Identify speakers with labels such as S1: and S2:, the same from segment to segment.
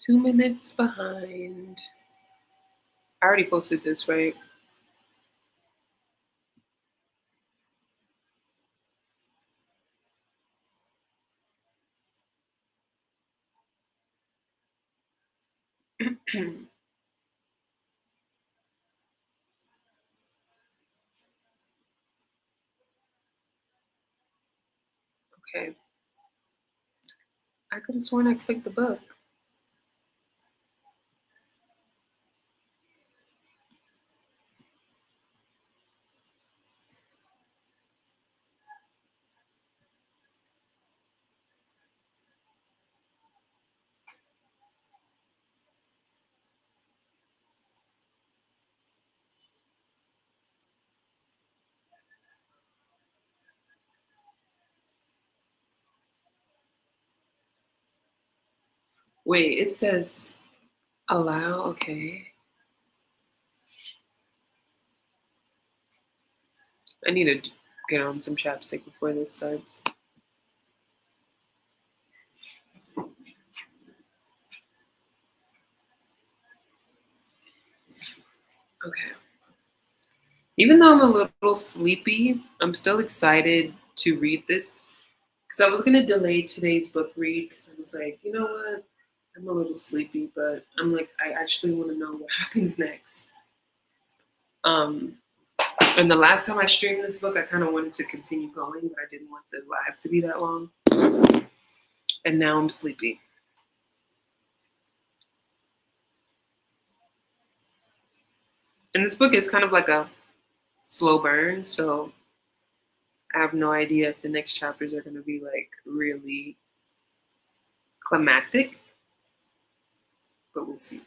S1: 2 minutes behind. I already posted this, right? Okay. I could have sworn I clicked the book. Wait, it says allow. Okay. I need to get on some chapstick before this starts. Okay. Even though I'm a little sleepy, I'm still excited to read this because I was going to delay today's book read because I was like, you know what? I'm a little sleepy, but I'm like, I actually want to know what happens next. Um, and the last time I streamed this book, I kind of wanted to continue going, but I didn't want the live to be that long. And now I'm sleepy. And this book is kind of like a slow burn, so I have no idea if the next chapters are going to be like really climactic, but we'll see.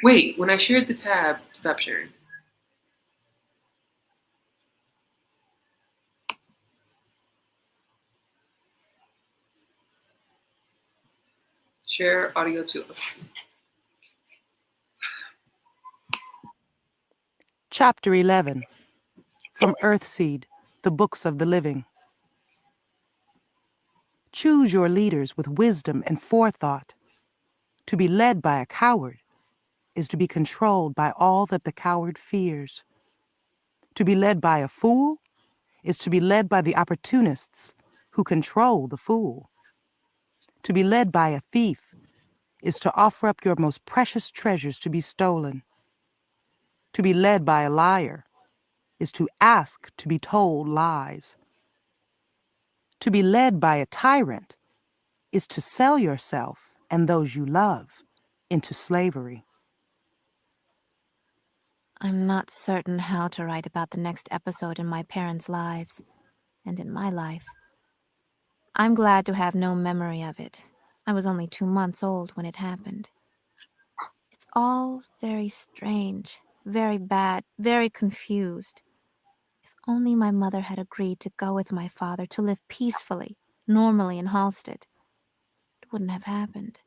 S1: Wait, when I shared the tab, stop sharing. Share audio too.
S2: Chapter 11. From Earthseed, the Books of the Living. Choose your leaders with wisdom and forethought. To be led by a coward is to be controlled by all that the coward fears. To be led by a fool is to be led by the opportunists who control the fool. To be led by a thief is to offer up your most precious treasures to be stolen. To be led by a liar is to ask to be told lies. To be led by a tyrant is to sell yourself and those you love into slavery.
S3: I'm not certain how to write about the next episode in my parents' lives, and in my life. I'm glad to have no memory of it. I was only 2 months old when it happened. It's all very strange, very bad, very confused. If only my mother had agreed to go with my father to live peacefully, normally in Halstead, it wouldn't have happened.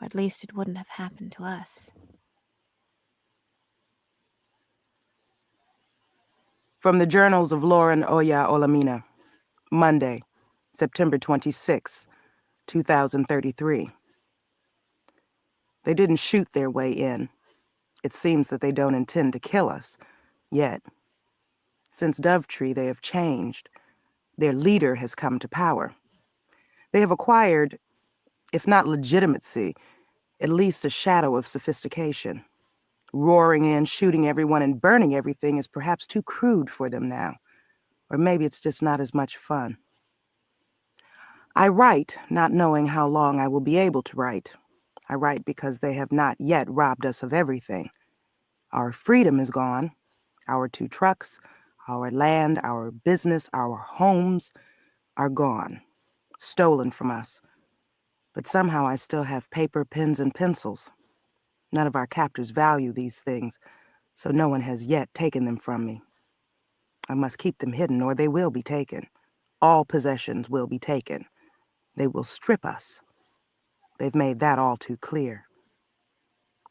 S3: Or at least it wouldn't have happened to us.
S2: From the Journals of Lauren Oya Olamina, Monday, September 26, 2033. They didn't shoot their way in. It seems that they don't intend to kill us, yet. Since Dovetree, they have changed. Their leader has come to power. They have acquired, if not legitimacy, at least a shadow of sophistication. Roaring in, shooting everyone, and burning everything is perhaps too crude for them now. Or maybe it's just not as much fun. I write, not knowing how long I will be able to write. I write because they have not yet robbed us of everything. Our freedom is gone. Our 2 trucks, our land, our business, our homes are gone. Stolen from us. But somehow I still have paper, pens, and pencils. None of our captors value these things, so no one has yet taken them from me. I must keep them hidden or they will be taken. All possessions will be taken. They will strip us. They've made that all too clear.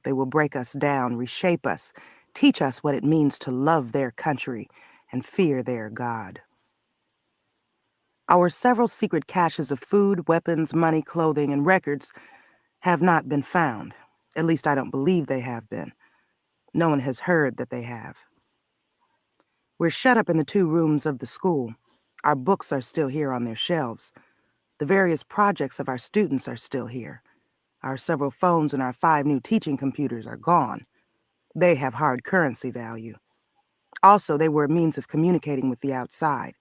S2: They will break us down, reshape us, teach us what it means to love their country and fear their God. Our several secret caches of food, weapons, money, clothing, and records have not been found. At least I don't believe they have been. No one has heard that they have. We're shut up in the 2 rooms of the school. Our books are still here on their shelves. The various projects of our students are still here. Our several phones and our 5 new teaching computers are gone. They have hard currency value. Also, they were a means of communicating with the outside.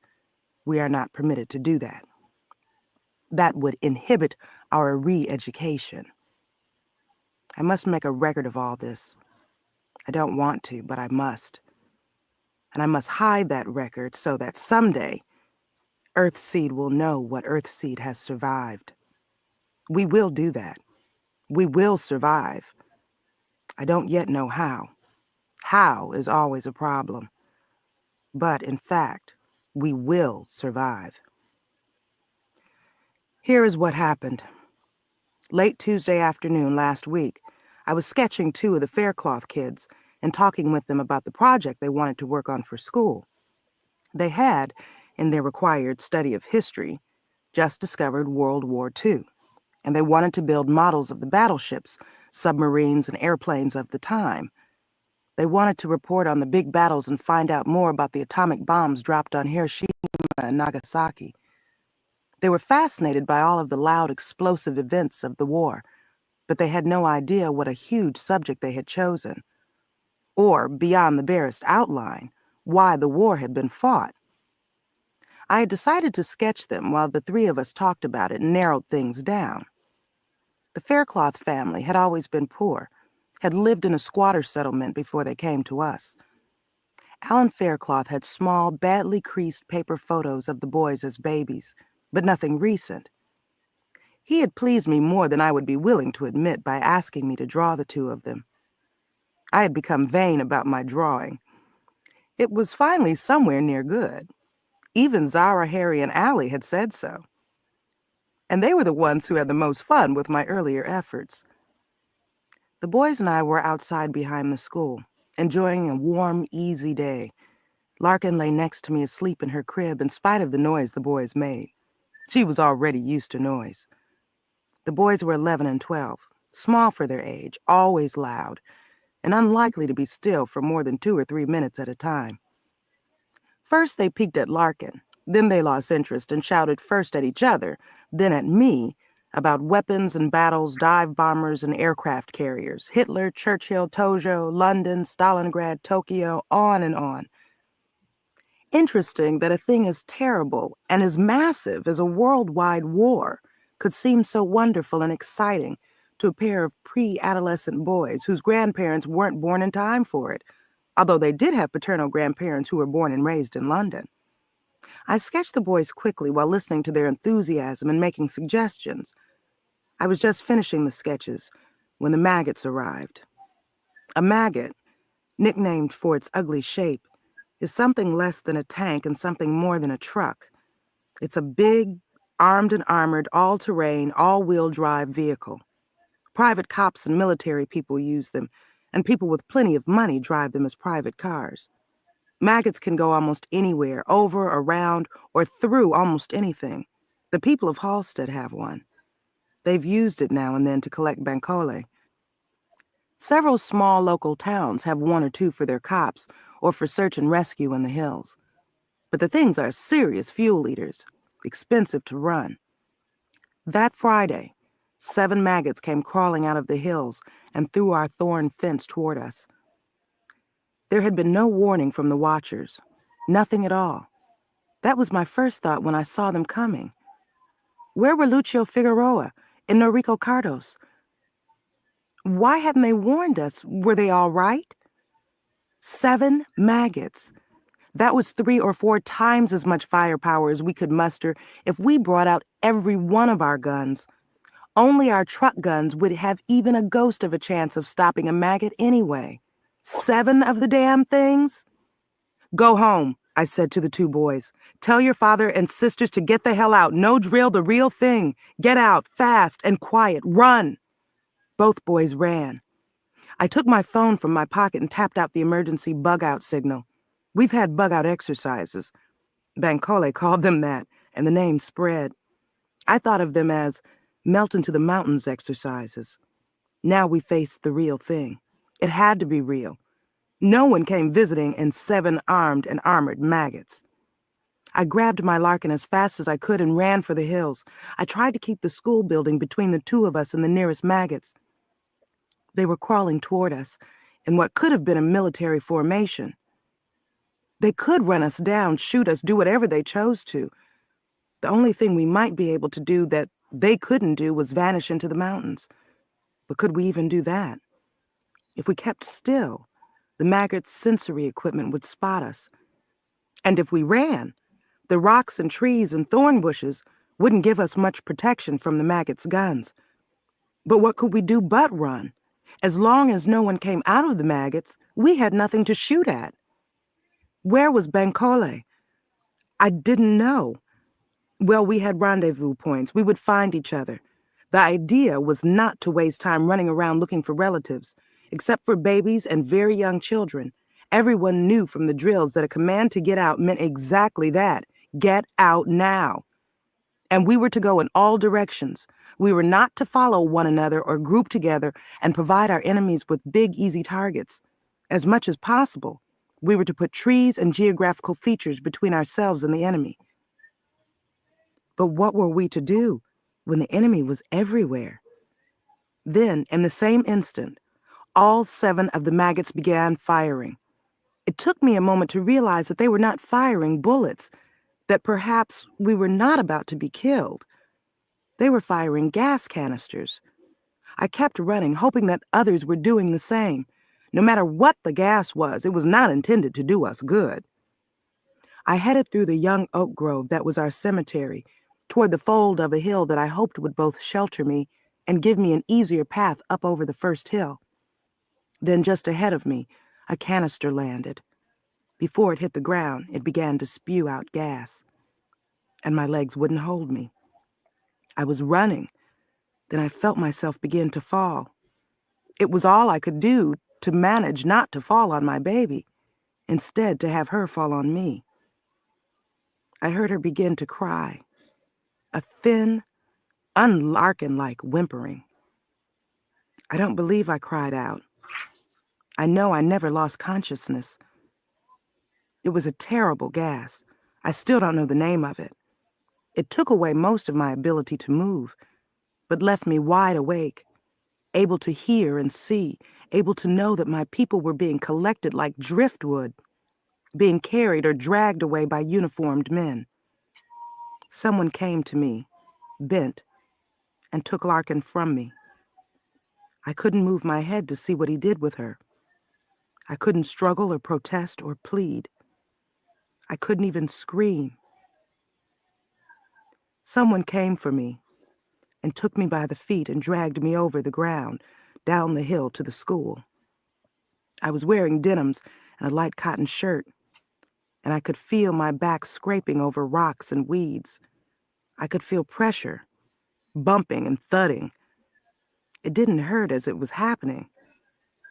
S2: We are not permitted to do that. That would inhibit our re-education. I must make a record of all this. I don't want to, but I must. And I must hide that record so that someday Earthseed will know what Earthseed has survived. We will do that. We will survive. I don't yet know how. How is always a problem. But, in fact, we will survive. Here is what happened. Late Tuesday afternoon last week, I was sketching 2 of the Faircloth kids and talking with them about the project they wanted to work on for school. They had, in their required study of history, just discovered World War II, and they wanted to build models of the battleships, submarines, and airplanes of the time. They wanted to report on the big battles and find out more about the atomic bombs dropped on Hiroshima and Nagasaki. They were fascinated by all of the loud, explosive events of the war, but they had no idea what a huge subject they had chosen, or, beyond the barest outline, why the war had been fought. I had decided to sketch them while the 3 of us talked about it and narrowed things down. The Faircloth family had always been poor, had lived in a squatter settlement before they came to us. Alan Faircloth had small, badly creased paper photos of the boys as babies, but nothing recent. He had pleased me more than I would be willing to admit by asking me to draw the 2 of them. I had become vain about my drawing. It was finally somewhere near good. Even Zara, Harry, and Allie had said so. And they were the ones who had the most fun with my earlier efforts. The boys and I were outside behind the school, enjoying a warm, easy day. Larkin lay next to me asleep in her crib in spite of the noise the boys made. She was already used to noise. The boys were 11 and 12, small for their age, always loud, and unlikely to be still for more than 2 or 3 minutes at a time. First they peeked at Larkin, then they lost interest and shouted first at each other, then at me, about weapons and battles, dive bombers and aircraft carriers, Hitler, Churchill, Tojo, London, Stalingrad, Tokyo, on and on. Interesting that a thing as terrible and as massive as a worldwide war could seem so wonderful and exciting to a pair of pre-adolescent boys whose grandparents weren't born in time for it, although they did have paternal grandparents who were born and raised in London. I sketched the boys quickly while listening to their enthusiasm and making suggestions. I was just finishing the sketches when the maggots arrived. A maggot, nicknamed for its ugly shape, is something less than a tank and something more than a truck. It's a big, armed and armored, all-terrain, all-wheel drive vehicle. Private cops and military people use them, and people with plenty of money drive them as private cars. Maggots can go almost anywhere, over, around, or through almost anything. The people of Halstead have one. They've used it now and then to collect bankole. Several small local towns have 1 or 2 for their cops or for search and rescue in the hills. But the things are serious fuel eaters, expensive to run. That Friday, 7 maggots came crawling out of the hills and through our thorn fence toward us. There had been no warning from the watchers, nothing at all. That was my first thought when I saw them coming. Where were Lucio Figueroa and Noriko Cardos? Why hadn't they warned us? Were they all right? 7 maggots. That was 3 or 4 times as much firepower as we could muster if we brought out every one of our guns. Only our truck guns would have even a ghost of a chance of stopping a maggot anyway. 7 of the damn things? Go home, I said to the 2 boys. Tell your father and sisters to get the hell out. No drill, the real thing. Get out, fast and quiet. Run. Both boys ran. I took my phone from my pocket and tapped out the emergency bug-out signal. We've had bug-out exercises. Bankole called them that, and the name spread. I thought of them as melt into the mountains exercises. Now we faced the real thing. It had to be real. No one came visiting in 7 armed and armored maggots. I grabbed my Larkin as fast as I could and ran for the hills. I tried to keep the school building between the 2 of us and the nearest maggots. They were crawling toward us in what could have been a military formation. They could run us down, shoot us, do whatever they chose to. The only thing we might be able to do that they couldn't do was vanish into the mountains. But could we even do that? If we kept still, the maggots' sensory equipment would spot us. And if we ran, the rocks and trees and thorn bushes wouldn't give us much protection from the maggots' guns. But what could we do but run? As long as no one came out of the maggots, we had nothing to shoot at. Where was Bankole? I didn't know. Well, we had rendezvous points. We would find each other. The idea was not to waste time running around looking for relatives. Except for babies and very young children, everyone knew from the drills that a command to get out meant exactly that. Get out now. And we were to go in all directions. We were not to follow one another or group together and provide our enemies with big, easy targets. As much as possible, we were to put trees and geographical features between ourselves and the enemy. But what were we to do when the enemy was everywhere? Then, in the same instant, all 7 of the maggots began firing. It took me a moment to realize that they were not firing bullets, that perhaps we were not about to be killed. They were firing gas canisters. I kept running, hoping that others were doing the same. No matter what the gas was, it was not intended to do us good. I headed through the young oak grove that was our cemetery, toward the fold of a hill that I hoped would both shelter me and give me an easier path up over the first hill. Then just ahead of me, a canister landed. Before it hit the ground, it began to spew out gas. And my legs wouldn't hold me. I was running. Then I felt myself begin to fall. It was all I could do to manage not to fall on my baby, instead to have her fall on me. I heard her begin to cry, a thin, un-Larkin-like whimpering. I don't believe I cried out. I know I never lost consciousness. It was a terrible gas. I still don't know the name of it. It took away most of my ability to move, but left me wide awake, able to hear and see, able to know that my people were being collected like driftwood, being carried or dragged away by uniformed men. Someone came to me, bent, and took Larkin from me. I couldn't move my head to see what he did with her. I couldn't struggle or protest or plead. I couldn't even scream. Someone came for me and took me by the feet and dragged me over the ground, down the hill to the school. I was wearing denims and a light cotton shirt, and I could feel my back scraping over rocks and weeds. I could feel pressure, bumping and thudding. It didn't hurt as it was happening,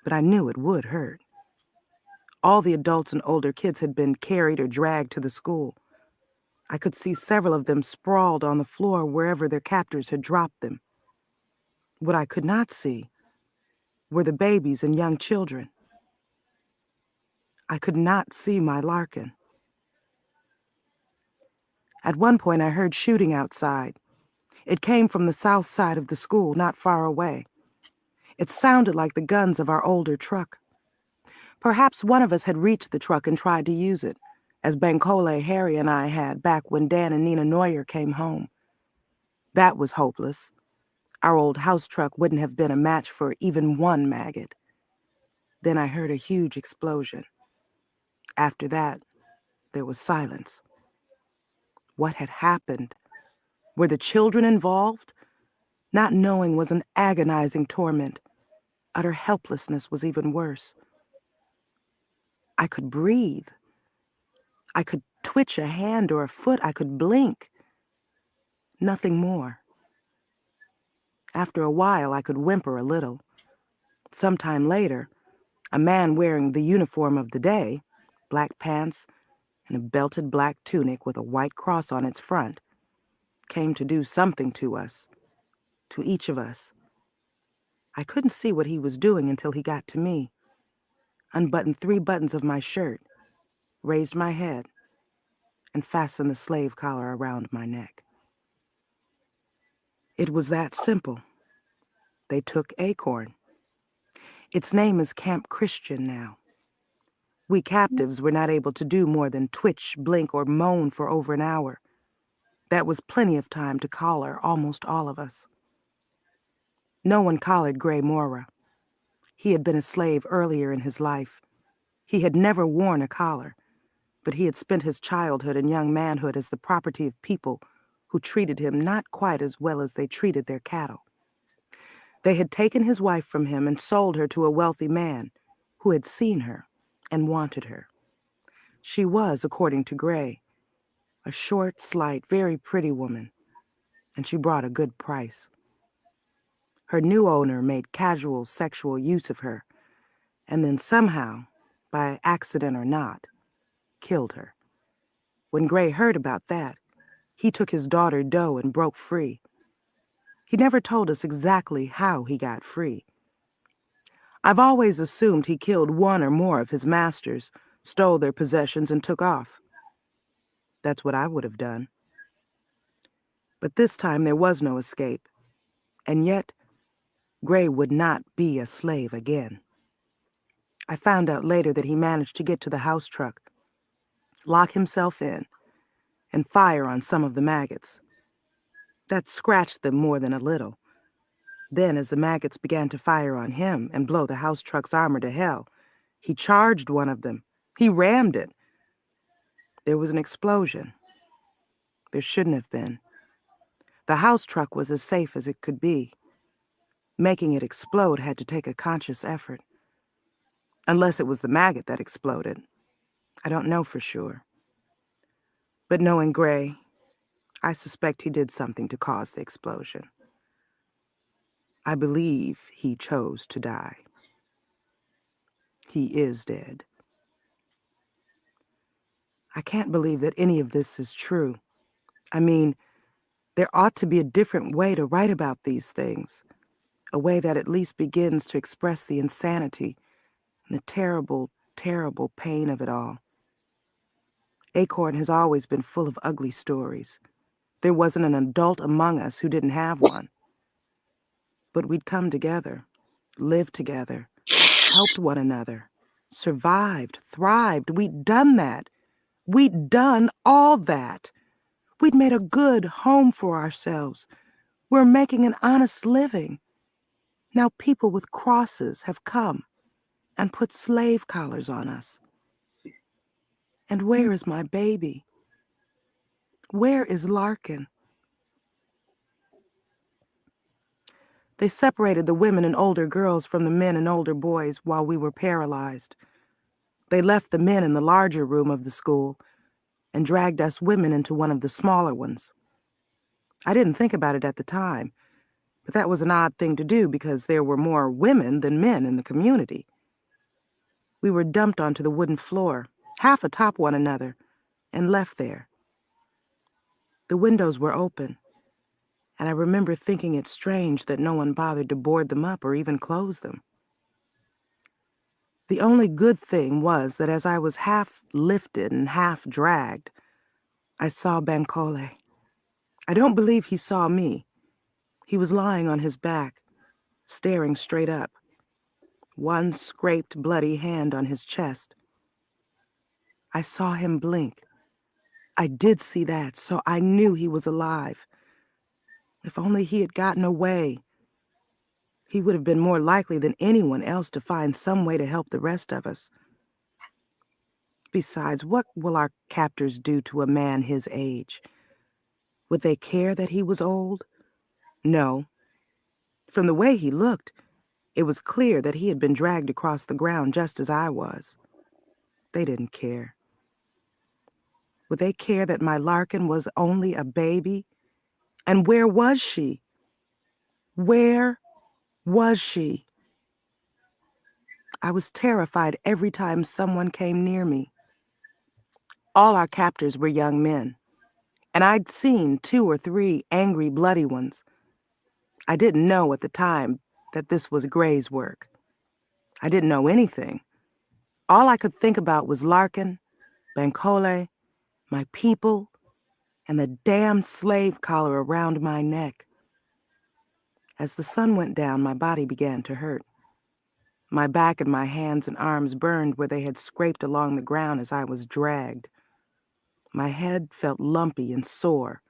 S2: but I knew it would hurt. All the adults and older kids had been carried or dragged to the school. I could see several of them sprawled on the floor wherever their captors had dropped them. What I could not see were the babies and young children. I could not see my Larkin. At one point, I heard shooting outside. It came from the south side of the school, not far away. It sounded like the guns of our older truck. Perhaps one of us had reached the truck and tried to use it, as Bankole, Harry, and I had back when Dan and Nina Neuer came home. That was hopeless. Our old house truck wouldn't have been a match for even one maggot. Then I heard a huge explosion. After that, there was silence. What had happened? Were the children involved? Not knowing was an agonizing torment. Utter helplessness was even worse. I could breathe. I could twitch a hand or a foot. I could blink. Nothing more. After a while, I could whimper a little. Sometime later, a man wearing the uniform of the day, black pants and a belted black tunic with a white cross on its front, came to do something to us, to each of us. I couldn't see what he was doing until he got to me, unbuttoned 3 buttons of my shirt, raised my head, and fastened the slave collar around my neck. It was that simple. They took Acorn. Its name is Camp Christian now. We captives were not able to do more than twitch, blink, or moan for over an hour. That was plenty of time to collar almost all of us. No one collared Gray Mora. He had been a slave earlier in his life. He had never worn a collar, but he had spent his childhood and young manhood as the property of people who treated him not quite as well as they treated their cattle. They had taken his wife from him and sold her to a wealthy man who had seen her and wanted her. She was, according to Gray, a short, slight, very pretty woman, and she brought a good price. Her new owner made casual sexual use of her, and then somehow, by accident or not, killed her. When Gray heard about that, he took his daughter Doe and broke free. He never told us exactly how he got free. I've always assumed he killed one or more of his masters, stole their possessions, and took off. That's what I would have done. But this time there was no escape, and yet Gray would not be a slave again. I found out later that he managed to get to the house truck, lock himself in, and fire on some of the maggots. That scratched them more than a little. Then, as the maggots began to fire on him and blow the house truck's armor to hell, he charged one of them. He rammed it. There was an explosion. There shouldn't have been. The house truck was as safe as it could be. Making it explode had to take a conscious effort. Unless it was the maggot that exploded. I don't know for sure. But knowing Gray, I suspect he did something to cause the explosion. I believe he chose to die. He is dead. I can't believe that any of this is true. I mean, there ought to be a different way to write about these things, a way that at least begins to express the insanity and the terrible, terrible pain of it all. Acorn has always been full of ugly stories. There wasn't an adult among us who didn't have one. But we'd come together, lived together, helped one another, survived, thrived. We'd done that. We'd done all that. We'd made a good home for ourselves. We're making an honest living. Now people with crosses have come and put slave collars on us. And where is my baby? Where is Larkin? They separated the women and older girls from the men and older boys while we were paralyzed. They left the men in the larger room of the school and dragged us women into one of the smaller ones. I didn't think about it at the time, but that was an odd thing to do because there were more women than men in the community. We were dumped onto the wooden floor, half atop one another, and left there. The windows were open, and I remember thinking it strange that no one bothered to board them up or even close them. The only good thing was that as I was half lifted and half dragged, I saw Bankole. I don't believe he saw me. He was lying on his back, staring straight up, one scraped, bloody hand on his chest. I saw him blink. I did see that, so I knew he was alive. If only he had gotten away. He would have been more likely than anyone else to find some way to help the rest of us. Besides, what will our captors do to a man his age? Would they care that he was old? No. From the way he looked, it was clear that he had been dragged across the ground just as I was. They didn't care. Would they care that my Larkin was only a baby? And where was she? Where was she? I was terrified every time someone came near me. All our captors were young men. And I'd seen 2 or 3 angry, bloody ones. I didn't know at the time that this was Gray's work. I didn't know anything. All I could think about was Larkin, Bankole, my people, and the damn slave collar around my neck. As the sun went down, my body began to hurt. My back and my hands and arms burned where they had scraped along the ground as I was dragged. My head felt lumpy and sore.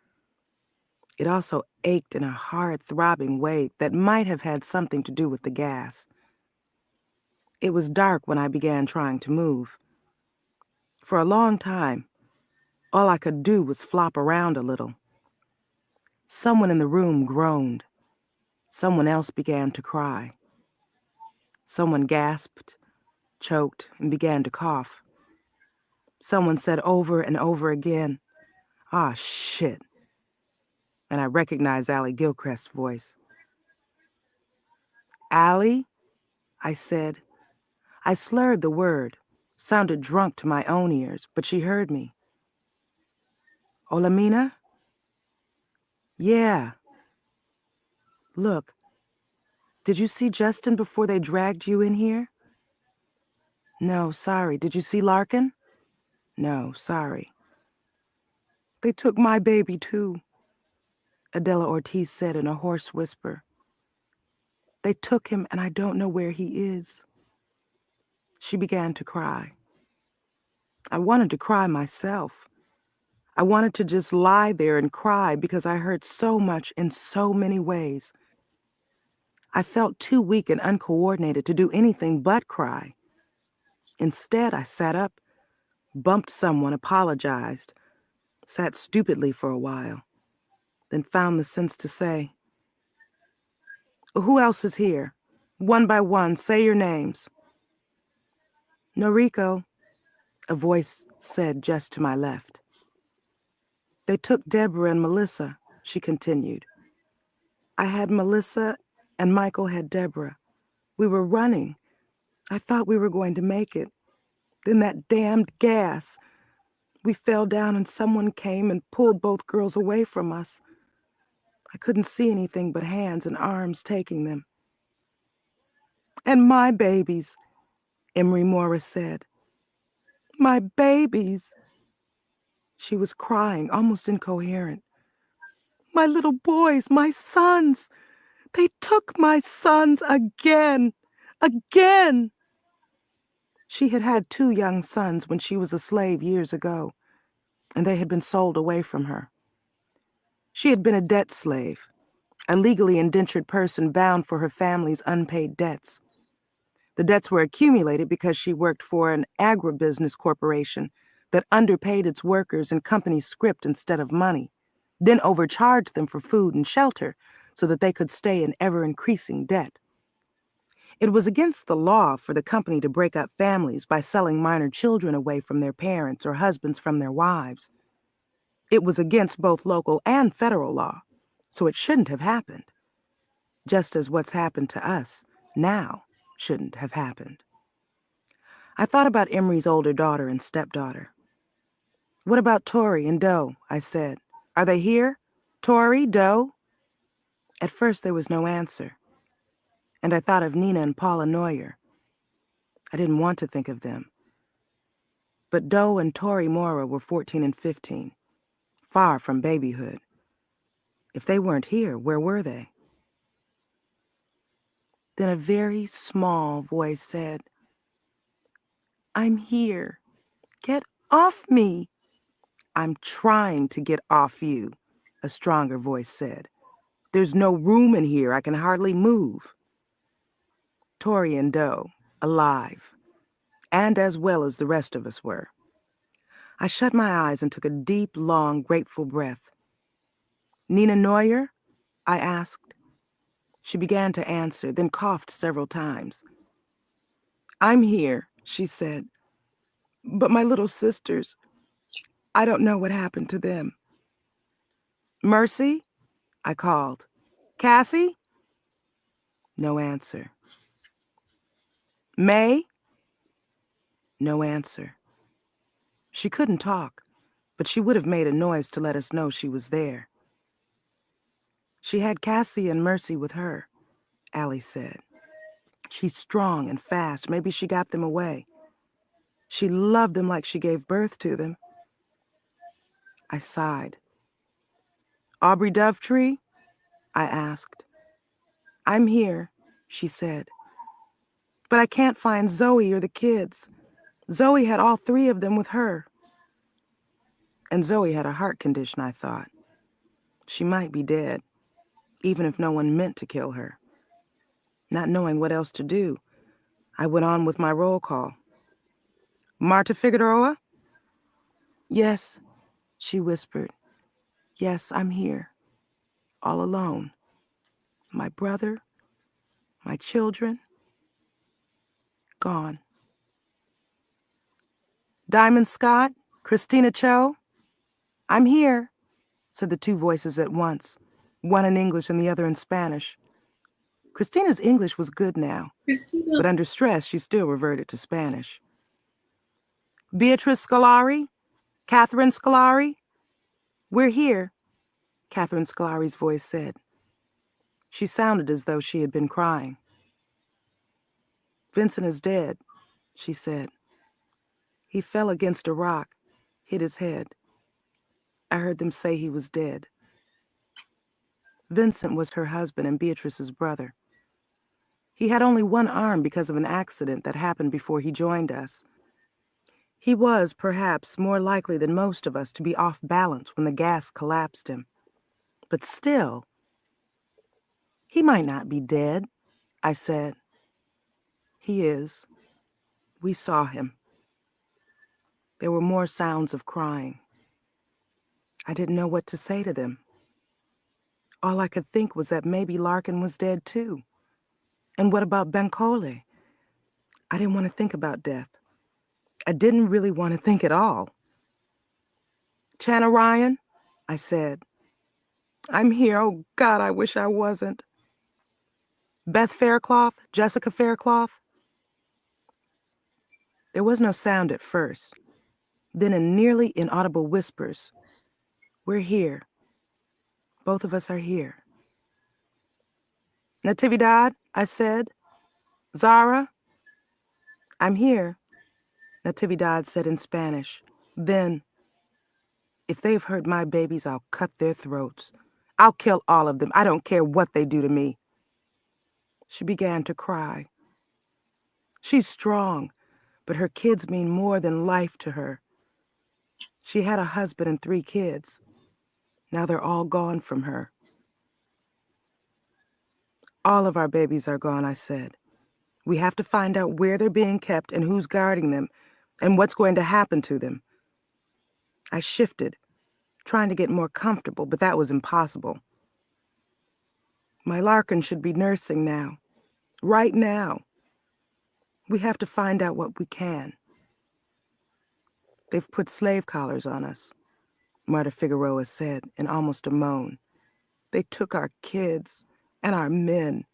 S2: It also ached in a hard, throbbing way that might have had something to do with the gas. It was dark when I began trying to move. For a long time, all I could do was flop around a little. Someone in the room groaned. Someone else began to cry. Someone gasped, choked, and began to cough. Someone said over and over again, "Ah, shit." And I recognized Allie Gilchrist's voice. "Allie?" I said. I slurred the word, sounded drunk to my own ears, but she heard me. "Olamina?" "Yeah." "Look, did you see Justin before they dragged you in here?" "No, sorry. Did you see Larkin?" "No, sorry." "They took my baby, too," Adela Ortiz said in a hoarse whisper. "They took him, and I don't know where he is." She began to cry. I wanted to cry myself. I wanted to just lie there and cry because I hurt so much in so many ways. I felt too weak and uncoordinated to do anything but cry. Instead, I sat up, bumped someone, apologized, sat stupidly for a while, then found the sense to say, "Who else is here? One by one, say your names." "Noriko," a voice said just to my left. "They took Deborah and Melissa," she continued. "I had Melissa and Michael had Deborah. We were running. I thought we were going to make it. Then that damned gas. We fell down and someone came and pulled both girls away from us. I couldn't see anything but hands and arms taking them." "And my babies," Emery Morris said. "My babies." She was crying, almost incoherent. "My little boys, my sons. They took my sons again. Again." She had had 2 young sons when she was a slave years ago, and they had been sold away from her. She had been a debt slave, a legally indentured person bound for her family's unpaid debts. The debts were accumulated because she worked for an agribusiness corporation that underpaid its workers in company script instead of money, then overcharged them for food and shelter so that they could stay in ever-increasing debt. It was against the law for the company to break up families by selling minor children away from their parents or husbands from their wives. It was against both local and federal law, so it shouldn't have happened. Just as what's happened to us now shouldn't have happened. I thought about Emery's older daughter and stepdaughter. "What about Tori and Doe?" I said. "Are they here? Tori, Doe?" At first there was no answer, and I thought of Nina and Paula Neuer. I didn't want to think of them. But Doe and Tori Mora were 14 and 15, far from babyhood. If they weren't here, where were they? Then a very small voice said, "I'm here. Get off me." "I'm trying to get off you," a stronger voice said. "There's no room in here. I can hardly move." Tori and Doe, alive, and as well as the rest of us were. I shut my eyes and took a deep, long, grateful breath. "Nina Neuer?" I asked. She began to answer, then coughed several times. "I'm here," she said. "But my little sisters, I don't know what happened to them." "Mercy?" I called. "Cassie?" No answer. "May?" No answer. She couldn't talk. but she would have made a noise to let us know she was there. She had Cassie and Mercy with her, Allie said. She's strong and fast. Maybe she got them away. She loved them like she gave birth to them. I sighed. Aubrey Dovetree? I asked. I'm here, she said. But I can't find Zoe or the kids. Zoe had all three of them with her. And Zoe had a heart condition, I thought. She might be dead, even if no one meant to kill her. Not knowing what else to do, I went on with my roll call. Marta Figueroa? Yes, she whispered. Yes, I'm here. All alone. My brother, my children, gone. Diamond Scott? Christina Cho? I'm here, said the two voices at once, one in English and the other in Spanish. Christina's English was good now,
S1: Christina.
S2: but under stress, she still reverted to Spanish. Beatrice Scolari? Catherine Scolari? We're here, Catherine Scolari's voice said. She sounded as though she had been crying. Vincent is dead, she said. He fell against a rock, hit his head. I heard them say he was dead. Vincent was her husband and Beatrice's brother. He had only one arm because of an accident that happened before he joined us. He was, perhaps, more likely than most of us to be off balance when the gas collapsed him. But still, he might not be dead, I said. He is. We saw him. There were more sounds of crying. I didn't know what to say to them. All I could think was that maybe Larkin was dead too. And what about Bankole? I didn't want to think about death. I didn't really want to think at all. Chana Ryan, I said. I'm here. Oh, God, I wish I wasn't. Beth Faircloth? Jessica Faircloth? There was no sound at first. Then in nearly inaudible whispers, we're here. Both of us are here. Natividad, I said. Zara? I'm here, Natividad said in Spanish. Then, if they've hurt my babies, I'll cut their throats. I'll kill all of them. I don't care what they do to me. She began to cry. She's strong, but her kids mean more than life to her. She had a husband and 3 kids. Now they're all gone from her. All of our babies are gone, I said. We have to find out where they're being kept and who's guarding them and what's going to happen to them. I shifted, trying to get more comfortable, but that was impossible. My Larkin should be nursing now. Right now. We have to find out what we can. They've put slave collars on us, Marta Figueroa said in almost a moan. They took our kids and our men,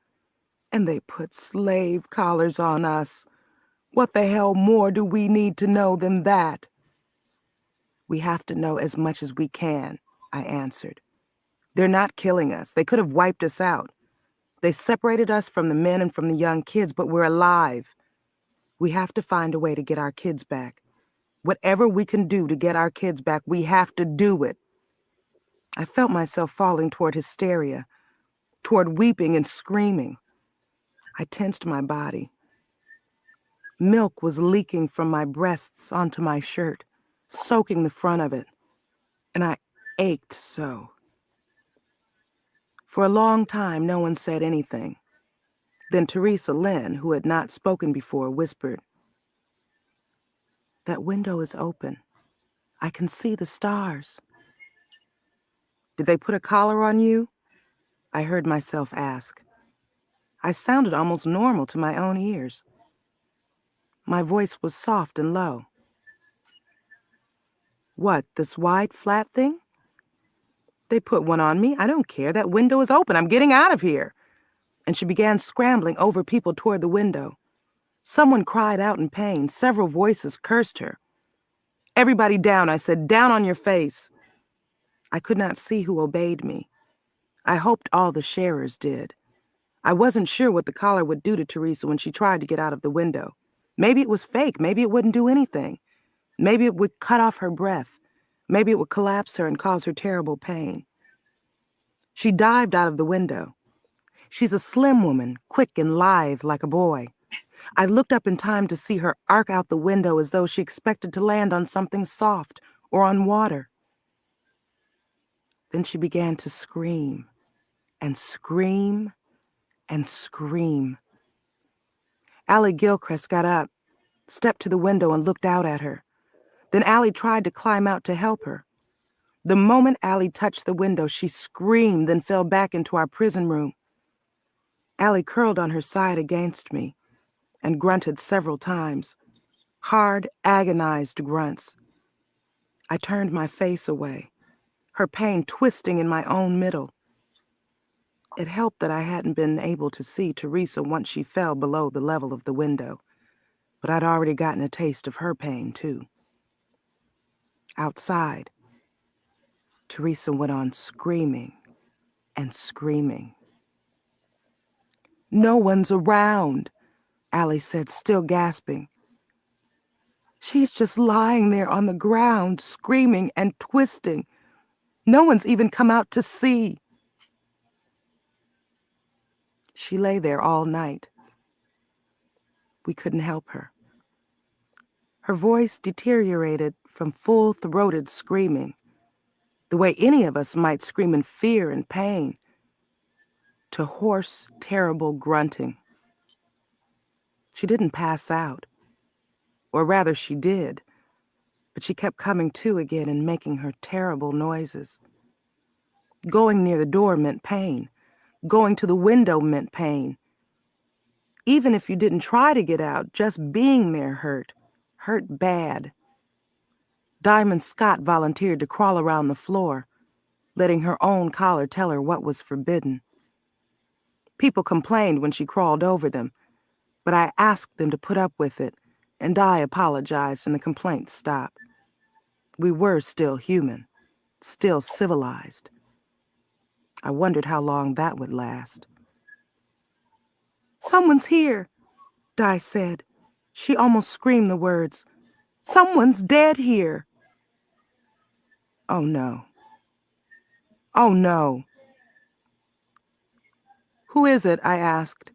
S2: and they put slave collars on us. What the hell more do we need to know than that? We have to know as much as we can, I answered. They're not killing us. They could have wiped us out. They separated us from the men and from the young kids, but we're alive. We have to find a way to get our kids back. Whatever we can do to get our kids back, we have to do it. I felt myself falling toward hysteria, toward weeping and screaming. I tensed my body. Milk was leaking from my breasts onto my shirt, soaking the front of it, and I ached so. For a long time, no one said anything. Then Teresa Lynn, who had not spoken before, whispered, "That window is open. I can see the stars." "Did they put a collar on you?" I heard myself ask. I sounded almost normal to my own ears. My voice was soft and low. "What, this wide, flat thing?" "They put one on me. I don't care. That window is open. I'm getting out of here." And she began scrambling over people toward the window. Someone cried out in pain. Several voices cursed her. Everybody down, I said, down on your face. I could not see who obeyed me. I hoped all the sharers did. I wasn't sure what the collar would do to Teresa when she tried to get out of the window. Maybe it was fake. Maybe it wouldn't do anything. Maybe it would cut off her breath. Maybe it would collapse her and cause her terrible pain. She dived out of the window. She's a slim woman, quick and lithe like a boy. I looked up in time to see her arc out the window as though she expected to land on something soft or on water. Then she began to scream and scream and scream. Allie Gilchrist got up, stepped to the window and looked out at her. Then Allie tried to climb out to help her. The moment Allie touched the window, she screamed, then fell back into our prison room. Allie curled on her side against me and grunted several times, hard, agonized grunts. I turned my face away, her pain twisting in my own middle. It helped that I hadn't been able to see Teresa once she fell below the level of the window, but I'd already gotten a taste of her pain, too. Outside, Teresa went on screaming and screaming. "No one's around," Allie said, still gasping. "She's just lying there on the ground, screaming and twisting. No one's even come out to see." She lay there all night. We couldn't help her. Her voice deteriorated from full-throated screaming, the way any of us might scream in fear and pain, to hoarse, terrible grunting. She didn't pass out. Or rather, she did, but she kept coming to again and making her terrible noises. Going near the door meant pain. Going to the window meant pain. Even if you didn't try to get out, just being there hurt bad. Diamond Scott volunteered to crawl around the floor, letting her own collar tell her what was forbidden. People complained when she crawled over them, but I asked them to put up with it, and I apologized and the complaints stopped. We were still human, still civilized. I wondered how long that would last. "Someone's here," Di said. She almost screamed the words. "Someone's dead here." Oh no. Oh no. "Who is it?" I asked.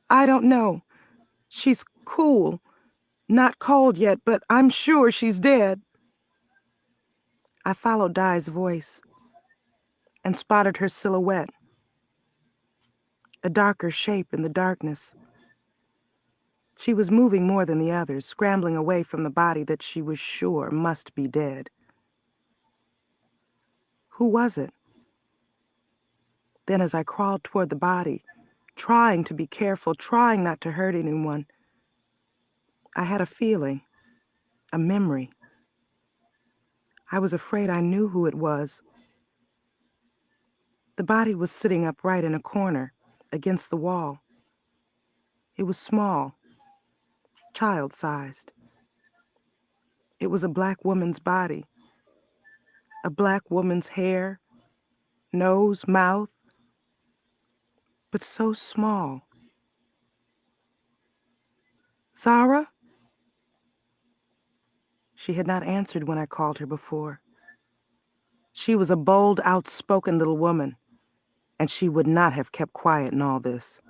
S2: "I don't know. She's cool. Not cold yet, but I'm sure she's dead." I followed Di's voice and spotted her silhouette, a darker shape in the darkness. She was moving more than the others, scrambling away from the body that she was sure must be dead. Who was it? Then as I crawled toward the body, trying to be careful, trying not to hurt anyone, I had a feeling, a memory. I was afraid I knew who it was. The body was sitting upright in a corner, against the wall. It was small, child-sized. It was a black woman's body. A black woman's hair, nose, mouth, but so small. "Zara?" She had not answered when I called her before. She was a bold, outspoken little woman, and she would not have kept quiet in all this.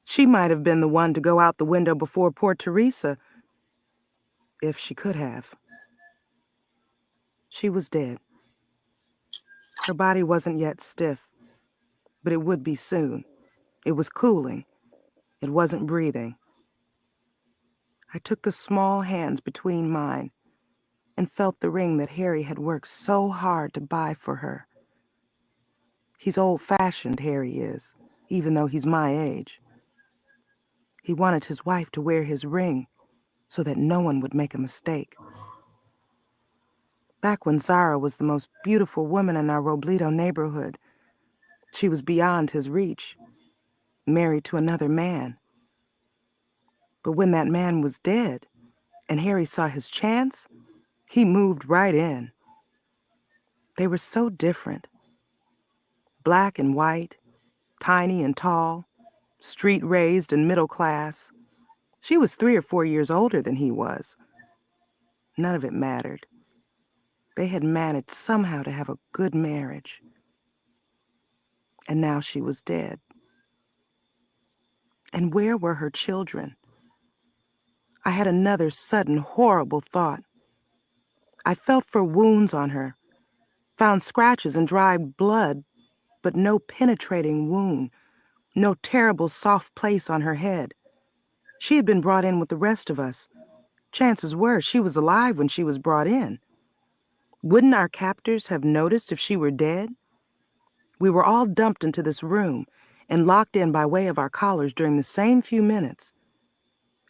S2: She might have been the one to go out the window before poor Teresa, if she could have. She was dead. Her body wasn't yet stiff, but it would be soon. It was cooling. It wasn't breathing. I took the small hands between mine and felt the ring that Harry had worked so hard to buy for her. He's old-fashioned, Harry is, even though he's my age. He wanted his wife to wear his ring so that no one would make a mistake. Back when Zara was the most beautiful woman in our Robledo neighborhood, she was beyond his reach, married to another man. But when that man was dead, and Harry saw his chance, he moved right in. They were so different. Black and white, tiny and tall, street-raised and middle class. She was 3 or 4 years older than he was. None of it mattered. They had managed somehow to have a good marriage. And now she was dead. And where were her children? I had another sudden, horrible thought. I felt for wounds on her, found scratches and dried blood, but no penetrating wound, no terrible soft place on her head. She had been brought in with the rest of us. Chances were she was alive when she was brought in. Wouldn't our captors have noticed if she were dead? We were all dumped into this room and locked in by way of our collars during the same few minutes.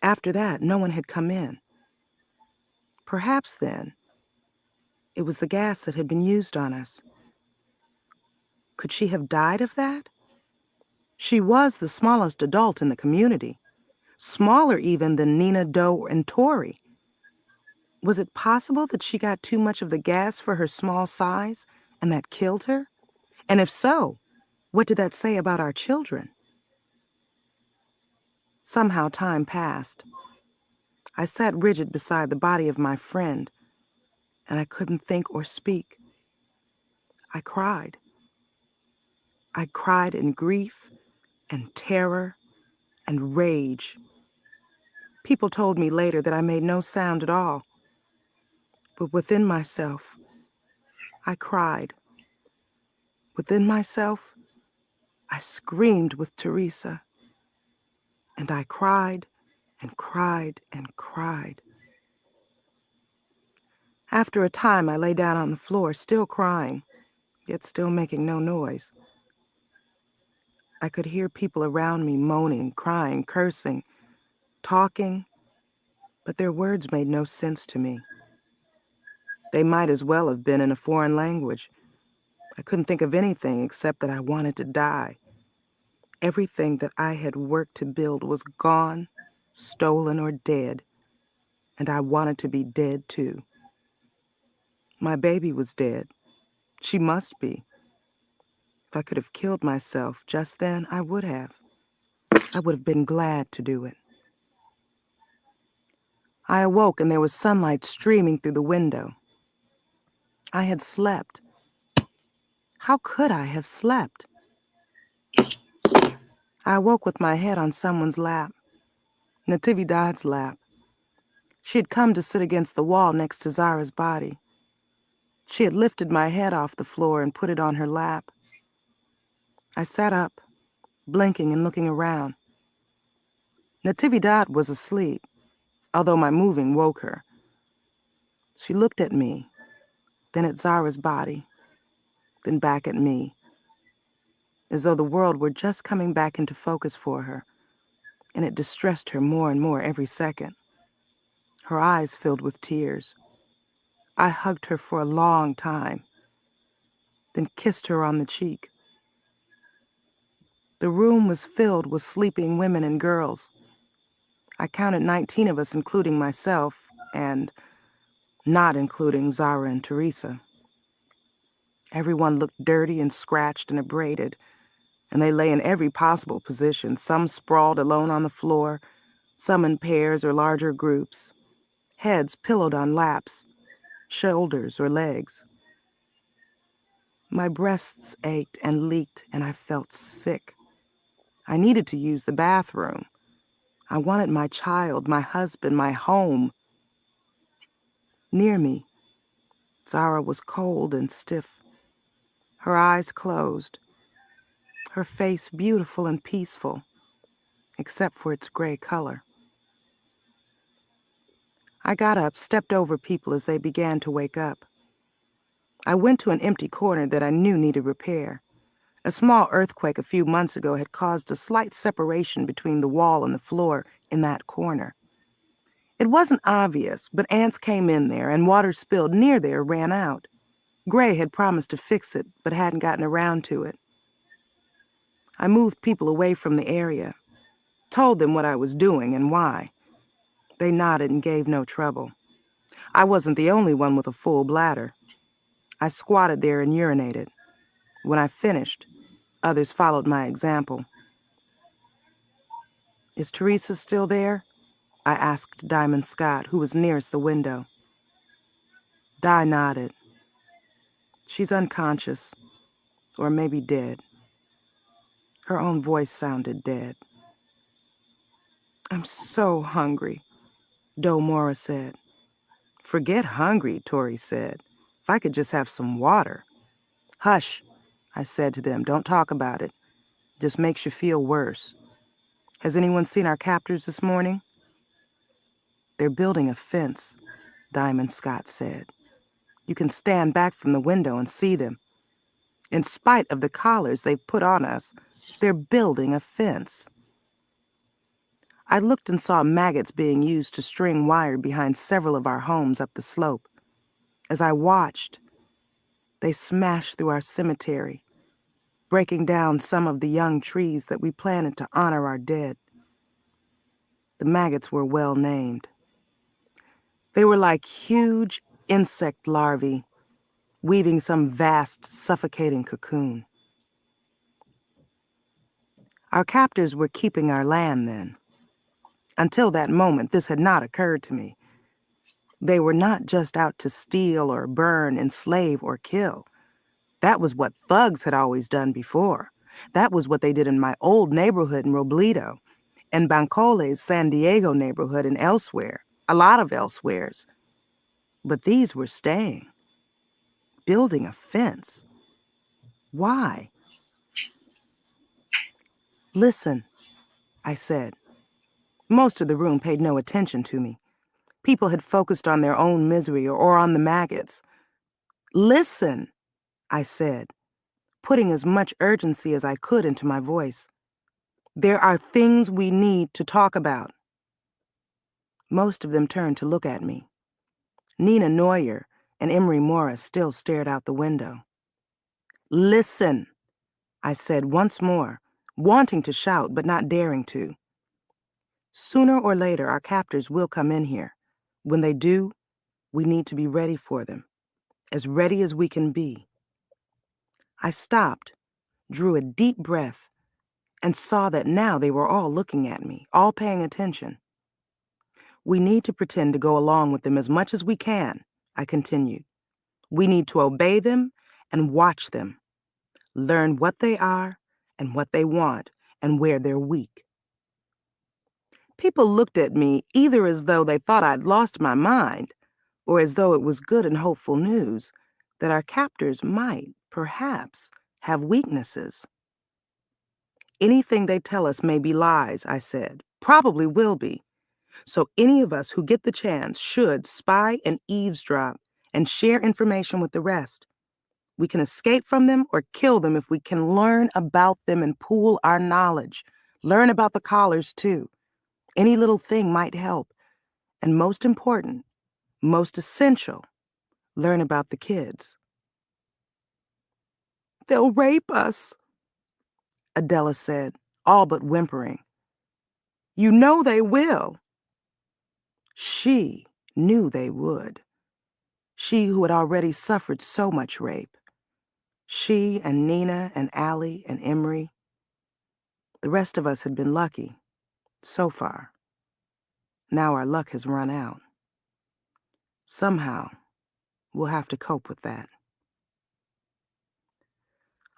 S2: After that, no one had come in. Perhaps then, it was the gas that had been used on us. Could she have died of that? She was the smallest adult in the community, smaller even than Nina, Doe, and Tori. Was it possible that she got too much of the gas for her small size and that killed her? And if so, what did that say about our children? Somehow time passed. I sat rigid beside the body of my friend, and I couldn't think or speak. I cried. I cried in grief and terror and rage. People told me later that I made no sound at all. But within myself, I cried. Within myself, I screamed with Teresa. And I cried and cried and cried. After a time, I lay down on the floor, still crying, yet still making no noise. I could hear people around me moaning, crying, cursing, talking, but their words made no sense to me. They might as well have been in a foreign language. I couldn't think of anything except that I wanted to die. Everything that I had worked to build was gone, stolen, or dead, and I wanted to be dead too. My baby was dead. She must be. If I could have killed myself just then, I would have. I would have been glad to do it. I awoke and there was sunlight streaming through the window. I had slept. How could I have slept? I awoke with my head on someone's lap, Natividad's lap. She had come to sit against the wall next to Zara's body. She had lifted my head off the floor and put it on her lap. I sat up, blinking and looking around. Natividad was asleep, although my moving woke her. She looked at me, then at Zara's body, then back at me, as though the world were just coming back into focus for her, and it distressed her more and more every second. Her eyes filled with tears. I hugged her for a long time, then kissed her on the cheek. The room was filled with sleeping women and girls. I counted 19 of us, including myself, and not including Zara and Teresa. Everyone looked dirty and scratched and abraded, and they lay in every possible position, some sprawled alone on the floor, some in pairs or larger groups, heads pillowed on laps, shoulders or legs. My breasts ached and leaked, and I felt sick. I needed to use the bathroom. I wanted my child, my husband, my home. Near me, Zara was cold and stiff, her eyes closed, her face beautiful and peaceful, except for its gray color. I got up, stepped over people as they began to wake up. I went to an empty corner that I knew needed repair. A small earthquake a few months ago had caused a slight separation between the wall and the floor in that corner. It wasn't obvious, but ants came in there and water spilled near there ran out. Gray had promised to fix it, but hadn't gotten around to it. I moved people away from the area, told them what I was doing and why. They nodded and gave no trouble. I wasn't the only one with a full bladder. I squatted there and urinated. When I finished, others followed my example. Is Teresa still there? I asked Diamond Scott, who was nearest the window. Di nodded. She's unconscious, or maybe dead. Her own voice sounded dead. I'm so hungry, Doe Mora said. Forget hungry, Tori said. If I could just have some water. Hush, I said to them. Don't talk about it. Just makes you feel worse. Has anyone seen our captors this morning? They're building a fence, Diamond Scott said. You can stand back from the window and see them. In spite of the collars they've put on us, they're building a fence. I looked and saw maggots being used to string wire behind several of our homes up the slope. As I watched, they smashed through our cemetery, breaking down some of the young trees that we planted to honor our dead. The maggots were well named. They were like huge insect larvae, weaving some vast, suffocating cocoon. Our captors were keeping our land then. Until that moment, this had not occurred to me. They were not just out to steal or burn, enslave or kill. That was what thugs had always done before. That was what they did in my old neighborhood in Robledo, and Bancole's San Diego neighborhood and elsewhere, a lot of elsewheres. But these were staying, building a fence. Why? Listen, I said. Most of the room paid no attention to me. People had focused on their own misery or on the maggots. Listen, I said, putting as much urgency as I could into my voice. There are things we need to talk about. Most of them turned to look at me. Nina Neuer and Emery Morris still stared out the window. Listen, I said once more, wanting to shout but not daring to. Sooner or later, our captors will come in here. When they do, we need to be ready for them, as ready as we can be. I stopped, drew a deep breath, and saw that now they were all looking at me, all paying attention. We need to pretend to go along with them as much as we can, I continued. We need to obey them and watch them, learn what they are and what they want and where they're weak. People looked at me either as though they thought I'd lost my mind or as though it was good and hopeful news that our captors might, perhaps, have weaknesses. Anything they tell us may be lies, I said. Probably will be. So any of us who get the chance should spy and eavesdrop and share information with the rest. We can escape from them or kill them if we can learn about them and pool our knowledge. Learn about the collars, too. Any little thing might help. And most important, most essential, learn about the kids. They'll rape us, Adela said, all but whimpering. You know they will. She knew they would. She who had already suffered so much rape. She and Nina and Allie and Emery. The rest of us had been lucky, so far. Now our luck has run out. Somehow, we'll have to cope with that.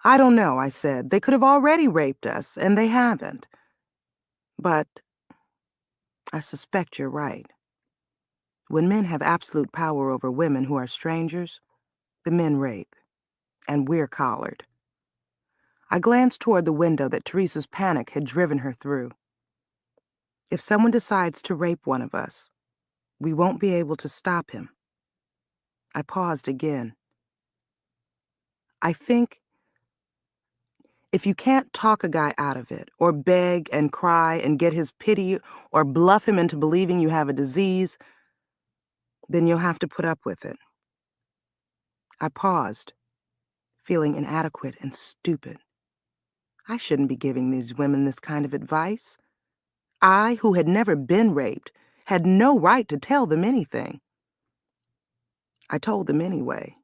S2: I don't know, I said. They could have already raped us, and they haven't. But I suspect you're right. When men have absolute power over women who are strangers, the men rape, and we're collared. I glanced toward the window that Teresa's panic had driven her through. If someone decides to rape one of us, we won't be able to stop him. I paused again. I think if you can't talk a guy out of it, or beg and cry and get his pity, or bluff him into believing you have a disease, then you'll have to put up with it. I paused, feeling inadequate and stupid. I shouldn't be giving these women this kind of advice. I, who had never been raped, had no right to tell them anything. I told them anyway.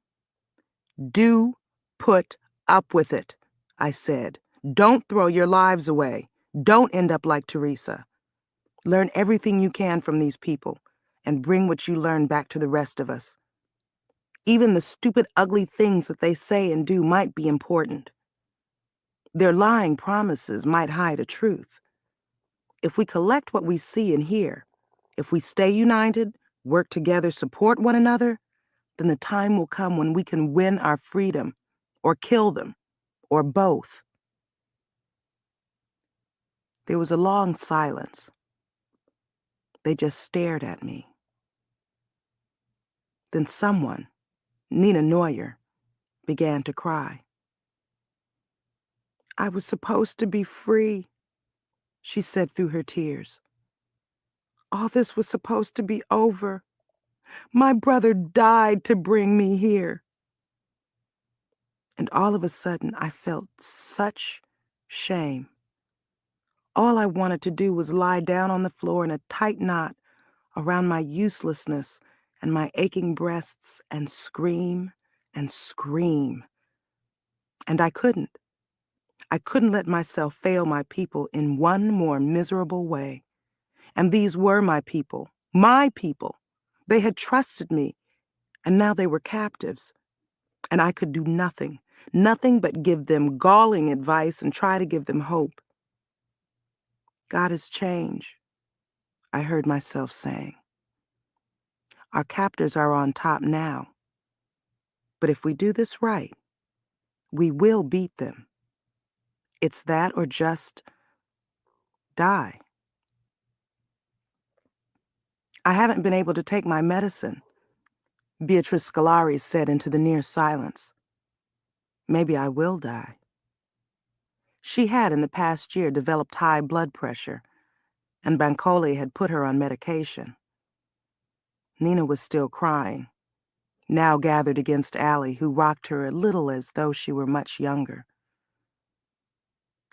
S2: Do put up with it, I said. Don't throw your lives away. Don't end up like Teresa. Learn everything you can from these people and bring what you learn back to the rest of us. Even the stupid, ugly things that they say and do might be important. Their lying promises might hide a truth. If we collect what we see and hear, if we stay united, work together, support one another, then the time will come when we can win our freedom, or kill them, or both. There was a long silence. They just stared at me. Then someone, Nina Neuer, began to cry. I was supposed to be free, she said through her tears. All this was supposed to be over. My brother died to bring me here. And all of a sudden, I felt such shame. All I wanted to do was lie down on the floor in a tight knot around my uselessness and my aching breasts and scream and scream. And I couldn't. I couldn't let myself fail my people in one more miserable way. And these were my people, my people. They had trusted me, and now they were captives. And I could do nothing but give them galling advice and try to give them hope. God has changed, I heard myself saying. Our captors are on top now. But if we do this right, we will beat them. It's that or just die. I haven't been able to take my medicine, Beatrice Scalari said into the near silence. Maybe I will die. She had in the past year developed high blood pressure, and Bancoli had put her on medication. Nina was still crying, now gathered against Allie, who rocked her a little as though she were much younger.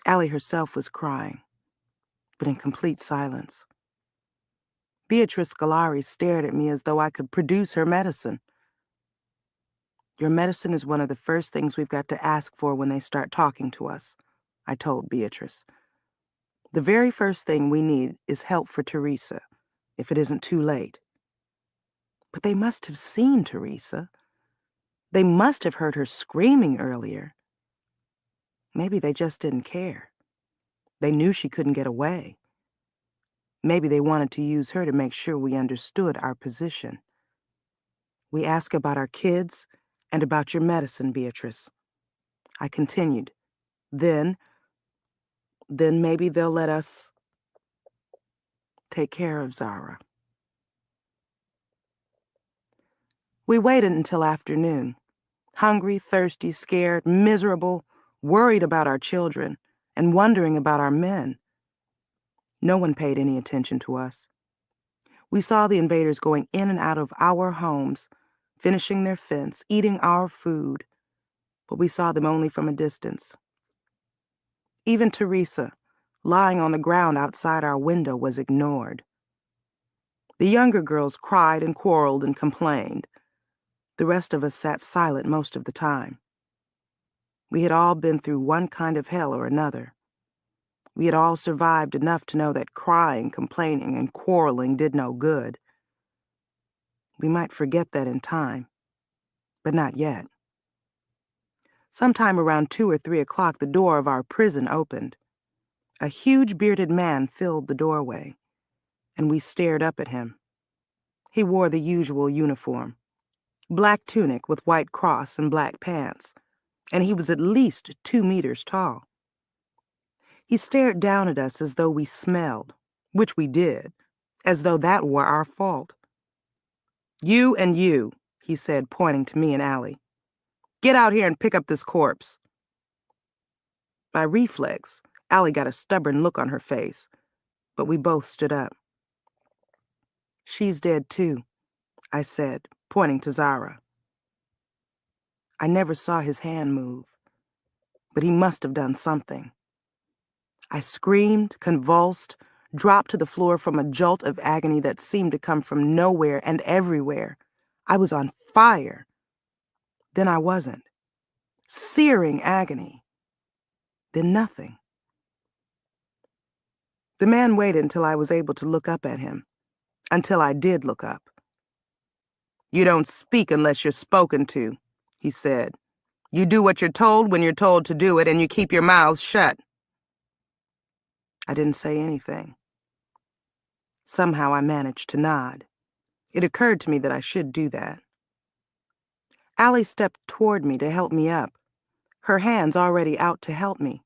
S2: Allie herself was crying, but in complete silence. Beatrice Scalari stared at me as though I could produce her medicine. Your medicine is one of the first things we've got to ask for when they start talking to us, I told Beatrice. The very first thing we need is help for Teresa, if it isn't too late. But they must have seen Teresa. They must have heard her screaming earlier. Maybe they just didn't care. They knew she couldn't get away. Maybe they wanted to use her to make sure we understood our position. We ask about our kids and about your medicine, Beatrice. I continued. Then maybe they'll let us take care of Zara. We waited until afternoon, hungry, thirsty, scared, miserable, worried about our children, and wondering about our men. No one paid any attention to us. We saw the invaders going in and out of our homes, finishing their fence, eating our food, but we saw them only from a distance. Even Teresa, lying on the ground outside our window, was ignored. The younger girls cried and quarreled and complained. The rest of us sat silent most of the time. We had all been through one kind of hell or another. We had all survived enough to know that crying, complaining, and quarreling did no good. We might forget that in time, but not yet. Sometime around 2 or 3 o'clock, the door of our prison opened. A huge bearded man filled the doorway, and we stared up at him. He wore the usual uniform, black tunic with white cross and black pants, and he was at least 2 meters tall. He stared down at us as though we smelled, which we did, as though that were our fault. You and you, he said, pointing to me and Allie. Get out here and pick up this corpse. By reflex, Allie got a stubborn look on her face, but we both stood up. She's dead too, I said, pointing to Zara. I never saw his hand move, but he must have done something. I screamed, convulsed, dropped to the floor from a jolt of agony that seemed to come from nowhere and everywhere. I was on fire. Then I wasn't. Searing agony. Then nothing. The man waited until I was able to look up at him. Until I did look up. "You don't speak unless you're spoken to," he said. "You do what you're told when you're told to do it, and you keep your mouths shut." I didn't say anything. Somehow I managed to nod. It occurred to me that I should do that. Allie stepped toward me to help me up, her hands already out to help me.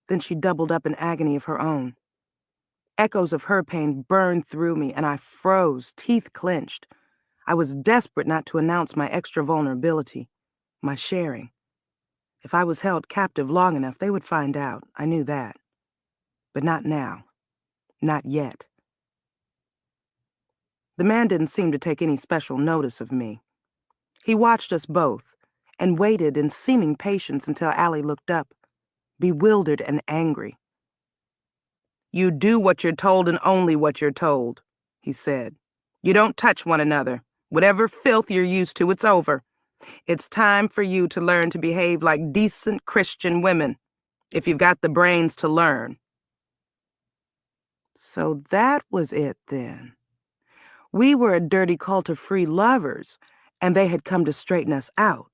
S2: Then she doubled up in agony of her own. Echoes of her pain burned through me, and I froze, teeth clenched. I was desperate not to announce my extra vulnerability, my sharing. If I was held captive long enough, they would find out. I knew that. But not now. Not yet. The man didn't seem to take any special notice of me. He watched us both and waited in seeming patience until Allie looked up, bewildered and angry. "You do what you're told and only what you're told," he said. "You don't touch one another. Whatever filth you're used to, it's over. It's time for you to learn to behave like decent Christian women, if you've got the brains to learn." So that was it then. We were a dirty cult of free lovers, and they had come to straighten us out,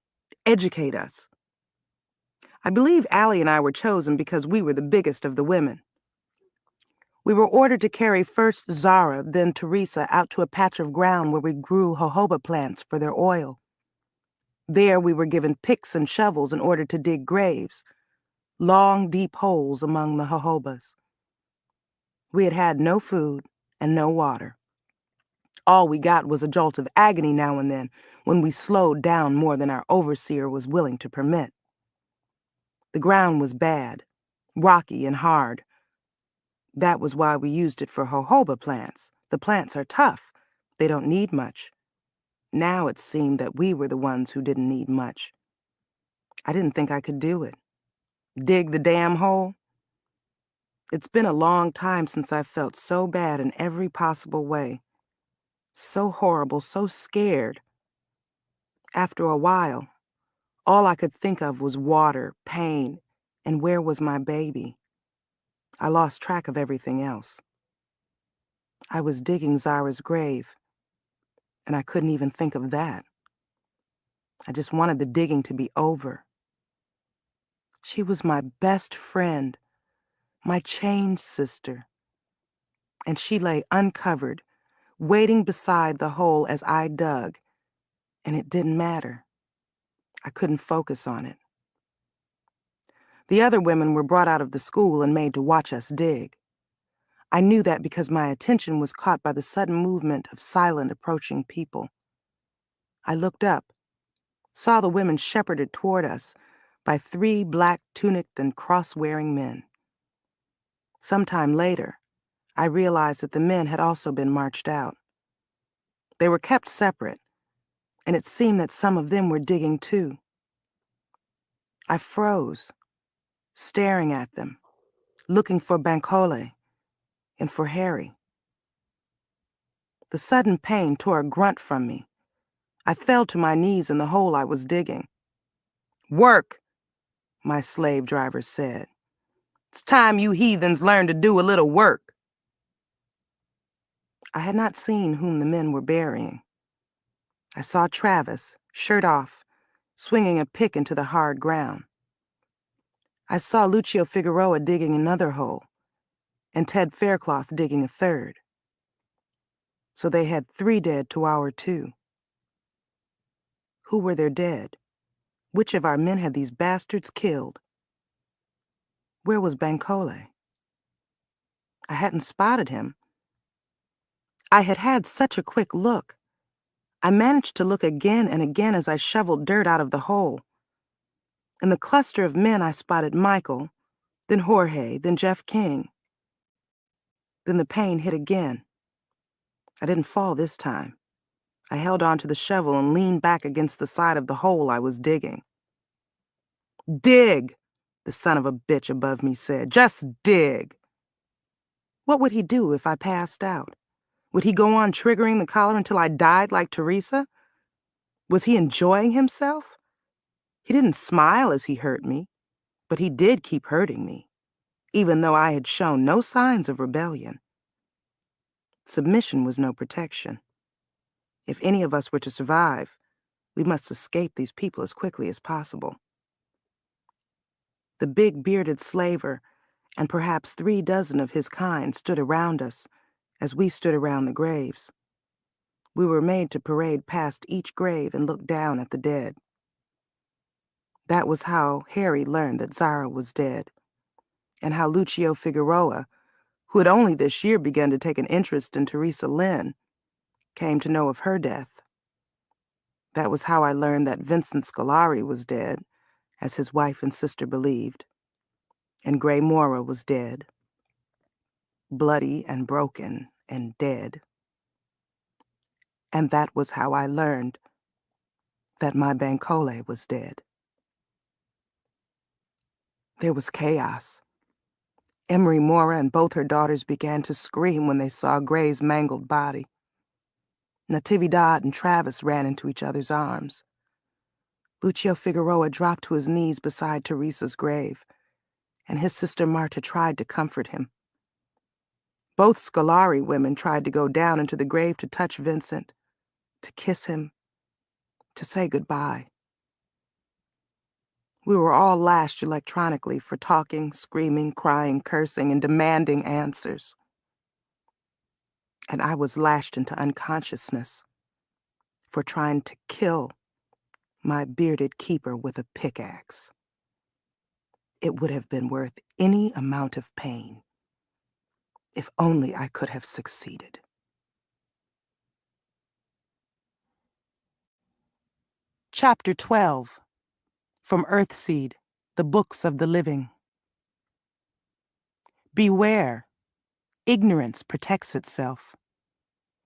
S2: educate us. I believe Allie and I were chosen because we were the biggest of the women. We were ordered to carry first Zara, then Teresa out to a patch of ground where we grew jojoba plants for their oil. There we were given picks and shovels in order to dig graves, long, deep holes among the jojobas. We had had no food and no water. All we got was a jolt of agony now and then when we slowed down more than our overseer was willing to permit. The ground was bad, rocky and hard. That was why we used it for jojoba plants. The plants are tough. They don't need much. Now it seemed that we were the ones who didn't need much. I didn't think I could do it. Dig the damn hole? It's been a long time since I felt so bad in every possible way. So horrible, so scared. After a while, all I could think of was water, pain, and where was my baby? I lost track of everything else. I was digging Zara's grave, and I couldn't even think of that. I just wanted the digging to be over. She was my best friend, my changed sister, and she lay uncovered, waiting beside the hole as I dug, and it didn't matter. I couldn't focus on it. The other women were brought out of the school and made to watch us dig. I knew that because my attention was caught by the sudden movement of silent, approaching people. I looked up, saw the women shepherded toward us by 3 black-tunicked and cross-wearing men. Sometime later, I realized that the men had also been marched out. They were kept separate, and it seemed that some of them were digging too. I froze, staring at them, looking for Bankole and for Harry. The sudden pain tore a grunt from me. I fell to my knees in the hole I was digging. "Work," my slave driver said. "It's time you heathens learned to do a little work." I had not seen whom the men were burying. I saw Travis, shirt off, swinging a pick into the hard ground. I saw Lucio Figueroa digging another hole, and Ted Faircloth digging a third. So they had 3 dead to our 2. Who were their dead? Which of our men had these bastards killed? Where was Bankole? I hadn't spotted him. I had had such a quick look. I managed to look again and again as I shoveled dirt out of the hole. In the cluster of men, I spotted Michael, then Jorge, then Jeff King. Then the pain hit again. I didn't fall this time. I held onto the shovel and leaned back against the side of the hole I was digging. "Dig," the son of a bitch above me said. "Just dig." What would he do if I passed out? Would he go on triggering the collar until I died like Teresa? Was he enjoying himself? He didn't smile as he hurt me, but he did keep hurting me, even though I had shown no signs of rebellion. Submission was no protection. If any of us were to survive, we must escape these people as quickly as possible. The big bearded slaver and perhaps 36 of his kind stood around us as we stood around the graves. We were made to parade past each grave and look down at the dead. That was how Harry learned that Zara was dead, and how Lucio Figueroa, who had only this year begun to take an interest in Teresa Lynn, came to know of her death. That was how I learned that Vincent Scolari was dead, as his wife and sister believed, and Gray Mora was dead, bloody and broken and dead. And that was how I learned that my Bankole was dead. There was chaos. Emery Mora and both her daughters began to scream when they saw Gray's mangled body. Natividad and Travis ran into each other's arms. Lucio Figueroa dropped to his knees beside Teresa's grave, and his sister Marta tried to comfort him. Both Scolari women tried to go down into the grave to touch Vincent, to kiss him, to say goodbye. We were all lashed electronically for talking, screaming, crying, cursing, and demanding answers. And I was lashed into unconsciousness for trying to kill my bearded keeper with a pickaxe. It would have been worth any amount of pain if only I could have succeeded. Chapter 12, from Earthseed, the Books of the Living. Beware. Ignorance protects itself.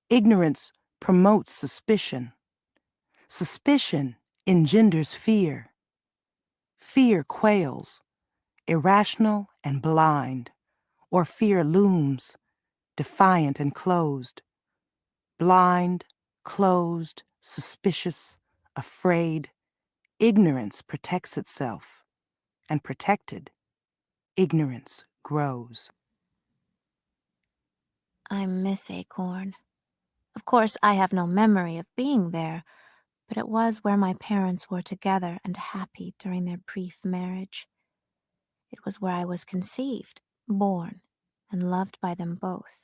S2: Ignorance promotes suspicion. Suspicion engenders fear. Fear quails, irrational and blind, or fear looms, defiant and closed. Blind, closed, suspicious, afraid. Ignorance protects itself, and protected, ignorance grows.
S3: I miss Acorn. Of course, I have no memory of being there, but it was where my parents were together and happy during their brief marriage. It was where I was conceived, born, and loved by them both.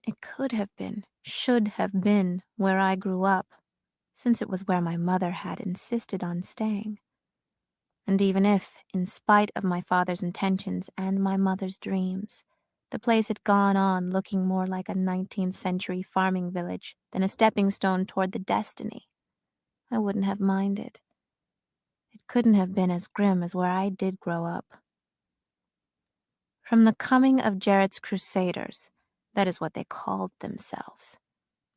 S3: It could have been, should have been, where I grew up, since it was where my mother had insisted on staying. And even if, in spite of my father's intentions and my mother's dreams, the place had gone on looking more like a 19th century farming village than a stepping stone toward the destiny, I wouldn't have minded. It couldn't have been as grim as where I did grow up. From the coming of Jarrett's Crusaders, that is what they called themselves,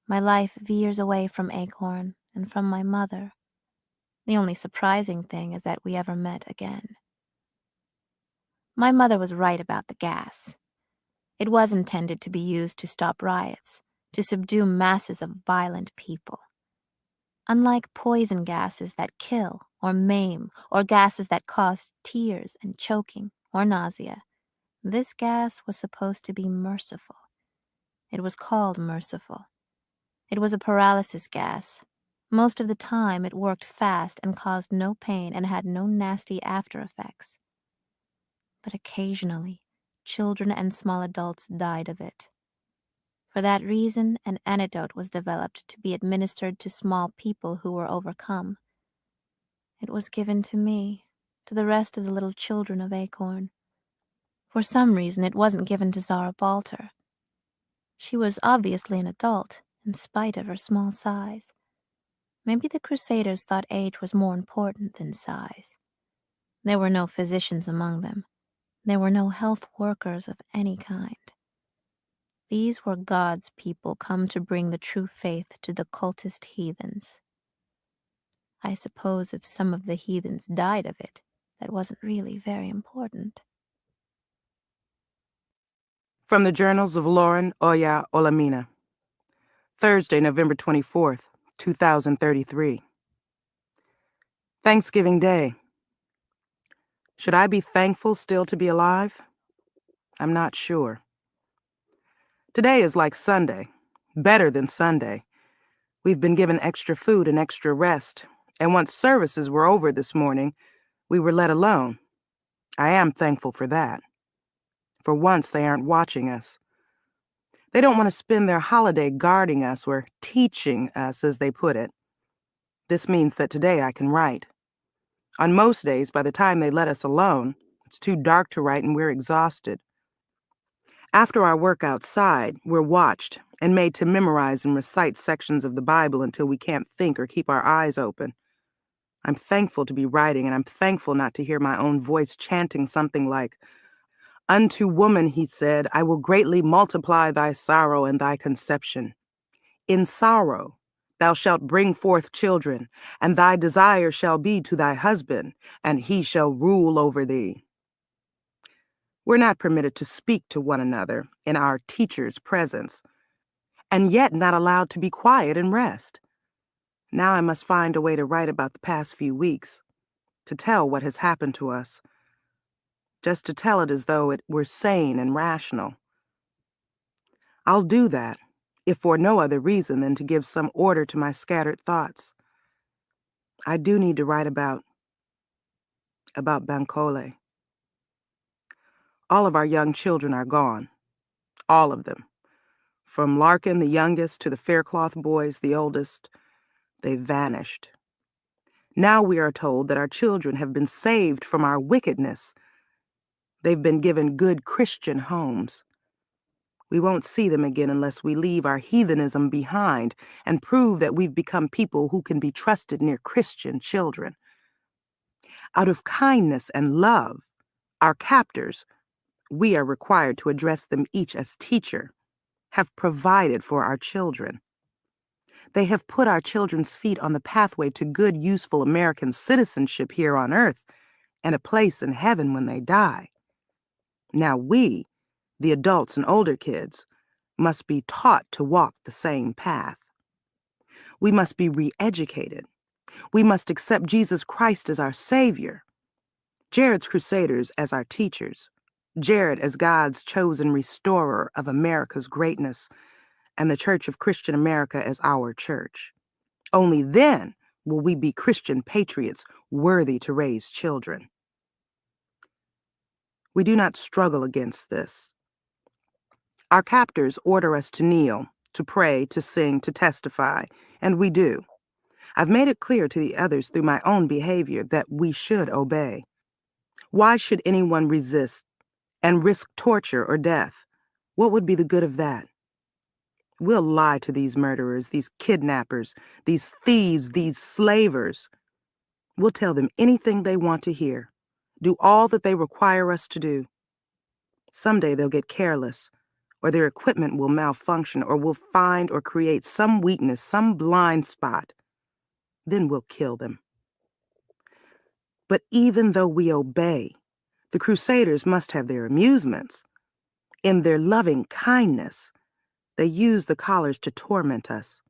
S3: my life veers away from Acorn and from my mother. The only surprising thing is that we ever met again. My mother was right about the gas. It was intended to be used to stop riots, to subdue masses of violent people. Unlike poison gases that kill or maim, or gases that cause tears and choking or nausea, this gas was supposed to be merciful. It was called merciful. It was a paralysis gas. Most of the time, it worked fast and caused no pain and had no nasty after effects. But occasionally, children and small adults died of it. For that reason, an antidote was developed to be administered to small people who were overcome. It was given to me, to the rest of the little children of Acorn. For some reason, it wasn't given to Zara Balter. She was obviously an adult, in spite of her small size. Maybe the Crusaders thought age was more important than size. There were no physicians among them. There were no health workers of any kind. These were God's people come to bring the true faith to the cultist heathens. I suppose if some of the heathens died of it, that wasn't really very important.
S2: From the Journals of Lauren Oya Olamina. Thursday, November 24th, 2033. Thanksgiving Day. Should I be thankful still to be alive? I'm not sure. Today is like Sunday, better than Sunday. We've been given extra food and extra rest, and once services were over this morning, we were let alone. I am thankful for that. For once, they aren't watching us. They don't want to spend their holiday guarding us or teaching us, as they put it. This means that today I can write. On most days, by the time they let us alone, it's too dark to write and we're exhausted. After our work outside, we're watched and made to memorize and recite sections of the Bible until we can't think or keep our eyes open. I'm thankful to be writing, and I'm thankful not to hear my own voice chanting something like, "Unto woman," he said, "I will greatly multiply thy sorrow and thy conception. In sorrow thou shalt bring forth children, and thy desire shall be to thy husband, and he shall rule over thee." We're not permitted to speak to one another in our teacher's presence, and yet not allowed to be quiet and rest. Now I must find a way to write about the past few weeks, to tell what has happened to us, just to tell it as though it were sane and rational. I'll do that, if for no other reason than to give some order to my scattered thoughts. I do need to write about Bankole. All of our young children are gone. All of them. From Larkin, the youngest, to the Faircloth boys, the oldest, they vanished. Now we are told that our children have been saved from our wickedness. They've been given good Christian homes. We won't see them again unless we leave our heathenism behind and prove that we've become people who can be trusted near Christian children. Out of kindness and love, our captors, we are required to address them each as teacher, have provided for our children. They have put our children's feet on the pathway to good, useful American citizenship here on earth and a place in heaven when they die. Now we, the adults and older kids, must be taught to walk the same path. We must be re-educated. We must accept Jesus Christ as our Savior, Jared's Crusaders as our teachers, Jared as God's chosen restorer of America's greatness, and the Church of Christian America as our church. Only then will we be Christian patriots worthy to raise children. We do not struggle against this. Our captors order us to kneel, to pray, to sing, to testify, and we do. I've made it clear to the others through my own behavior that we should obey. Why should anyone resist and risk torture or death? What would be the good of that? We'll lie to these murderers, these kidnappers, these thieves, these slavers. We'll tell them anything they want to hear, do all that they require us to do. Someday they'll get careless, or their equipment will malfunction, or we'll find or create some weakness, some blind spot. Then we'll kill them. But even though we obey, the Crusaders must have their amusements. In their loving kindness, they use the collars to torment us.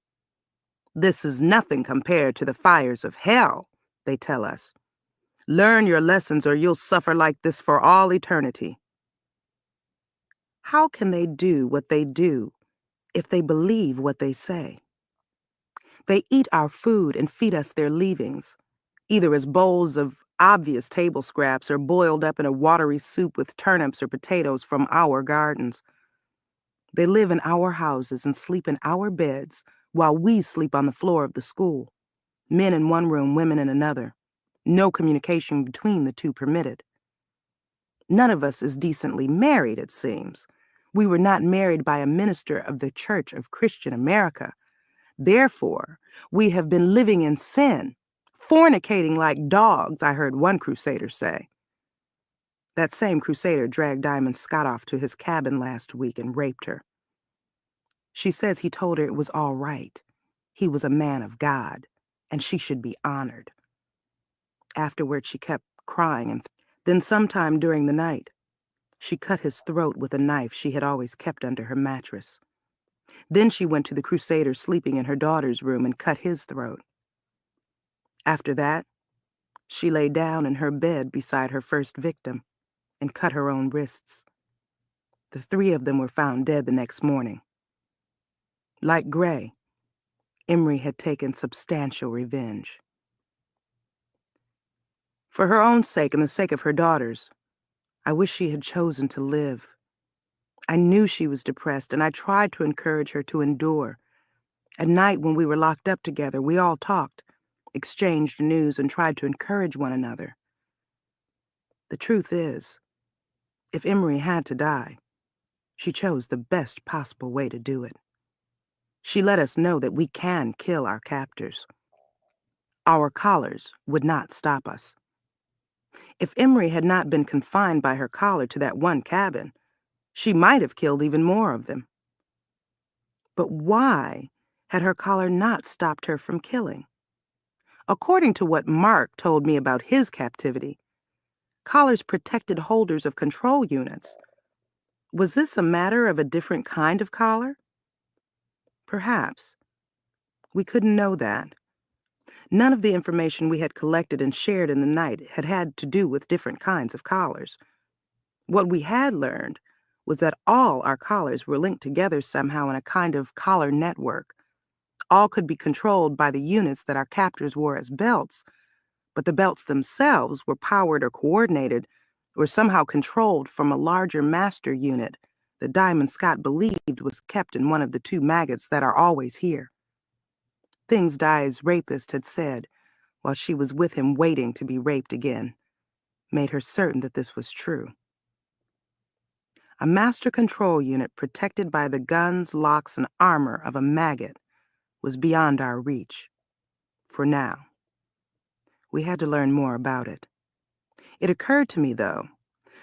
S2: This is nothing compared to the fires of hell, they tell us. Learn your lessons or you'll suffer like this for all eternity. How can they do what they do if they believe what they say? They eat our food and feed us their leavings, either as bowls of obvious table scraps or boiled up in a watery soup with turnips or potatoes from our gardens. They live in our houses and sleep in our beds while we sleep on the floor of the school. Men in one room, women in another. No communication between the two permitted. None of us is decently married, it seems. We were not married by a minister of the Church of Christian America. Therefore, we have been living in sin, fornicating like dogs, I heard one crusader say. That same crusader dragged Diamond Scott off to his cabin last week and raped her. She says he told her it was all right. He was a man of God, and she should be honored. Afterward, she kept crying, and then sometime during the night, She cut his throat with a knife she had always kept under her mattress. Then she went to the Crusader sleeping in her daughter's room and cut his throat. After that, she lay down in her bed beside her first victim and cut her own wrists. The three of them were found dead the next morning. Like Gray, Emery had taken substantial revenge. For her own sake and the sake of her daughters, I wish she had chosen to live. I knew she was depressed, and I tried to encourage her to endure. At night, when we were locked up together, we all talked, exchanged news, and tried to encourage one another. The truth is, if Emery had to die, she chose the best possible way to do it. She let us know that we can kill our captors. Our collars would not stop us. If Emery had not been confined by her collar to that one cabin, she might have killed even more of them. But why had her collar not stopped her from killing? According to what Mark told me about his captivity, collars protected holders of control units. Was this a matter of a different kind of collar? Perhaps. We couldn't know that. None of the information we had collected and shared in the night had to do with different kinds of collars. What we had learned was that all our collars were linked together somehow in a kind of collar network. All could be controlled by the units that our captors wore as belts, but the belts themselves were powered or coordinated or somehow controlled from a larger master unit that Diamond Scott believed was kept in one of the two maggots that are always here. Things Di's rapist had said while she was with him waiting to be raped again made her certain that this was true. A master control unit protected by the guns, locks, and armor of a maggot was beyond our reach. For now. We had to learn more about it. It occurred to me, though,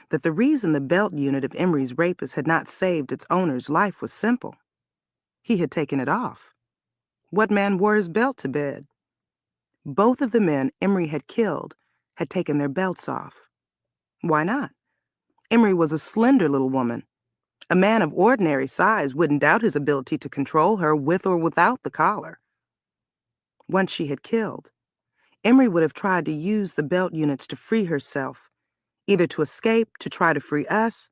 S2: that the reason the belt unit of Emery's rapist had not saved its owner's life was simple. He had taken it off. What man wore his belt to bed? Both of the men Emery had killed had taken their belts off. Why not? Emery was a slender little woman. A man of ordinary size wouldn't doubt his ability to control her with or without the collar. Once she had killed, Emery would have tried to use the belt units to free herself, either to escape, to try to free us,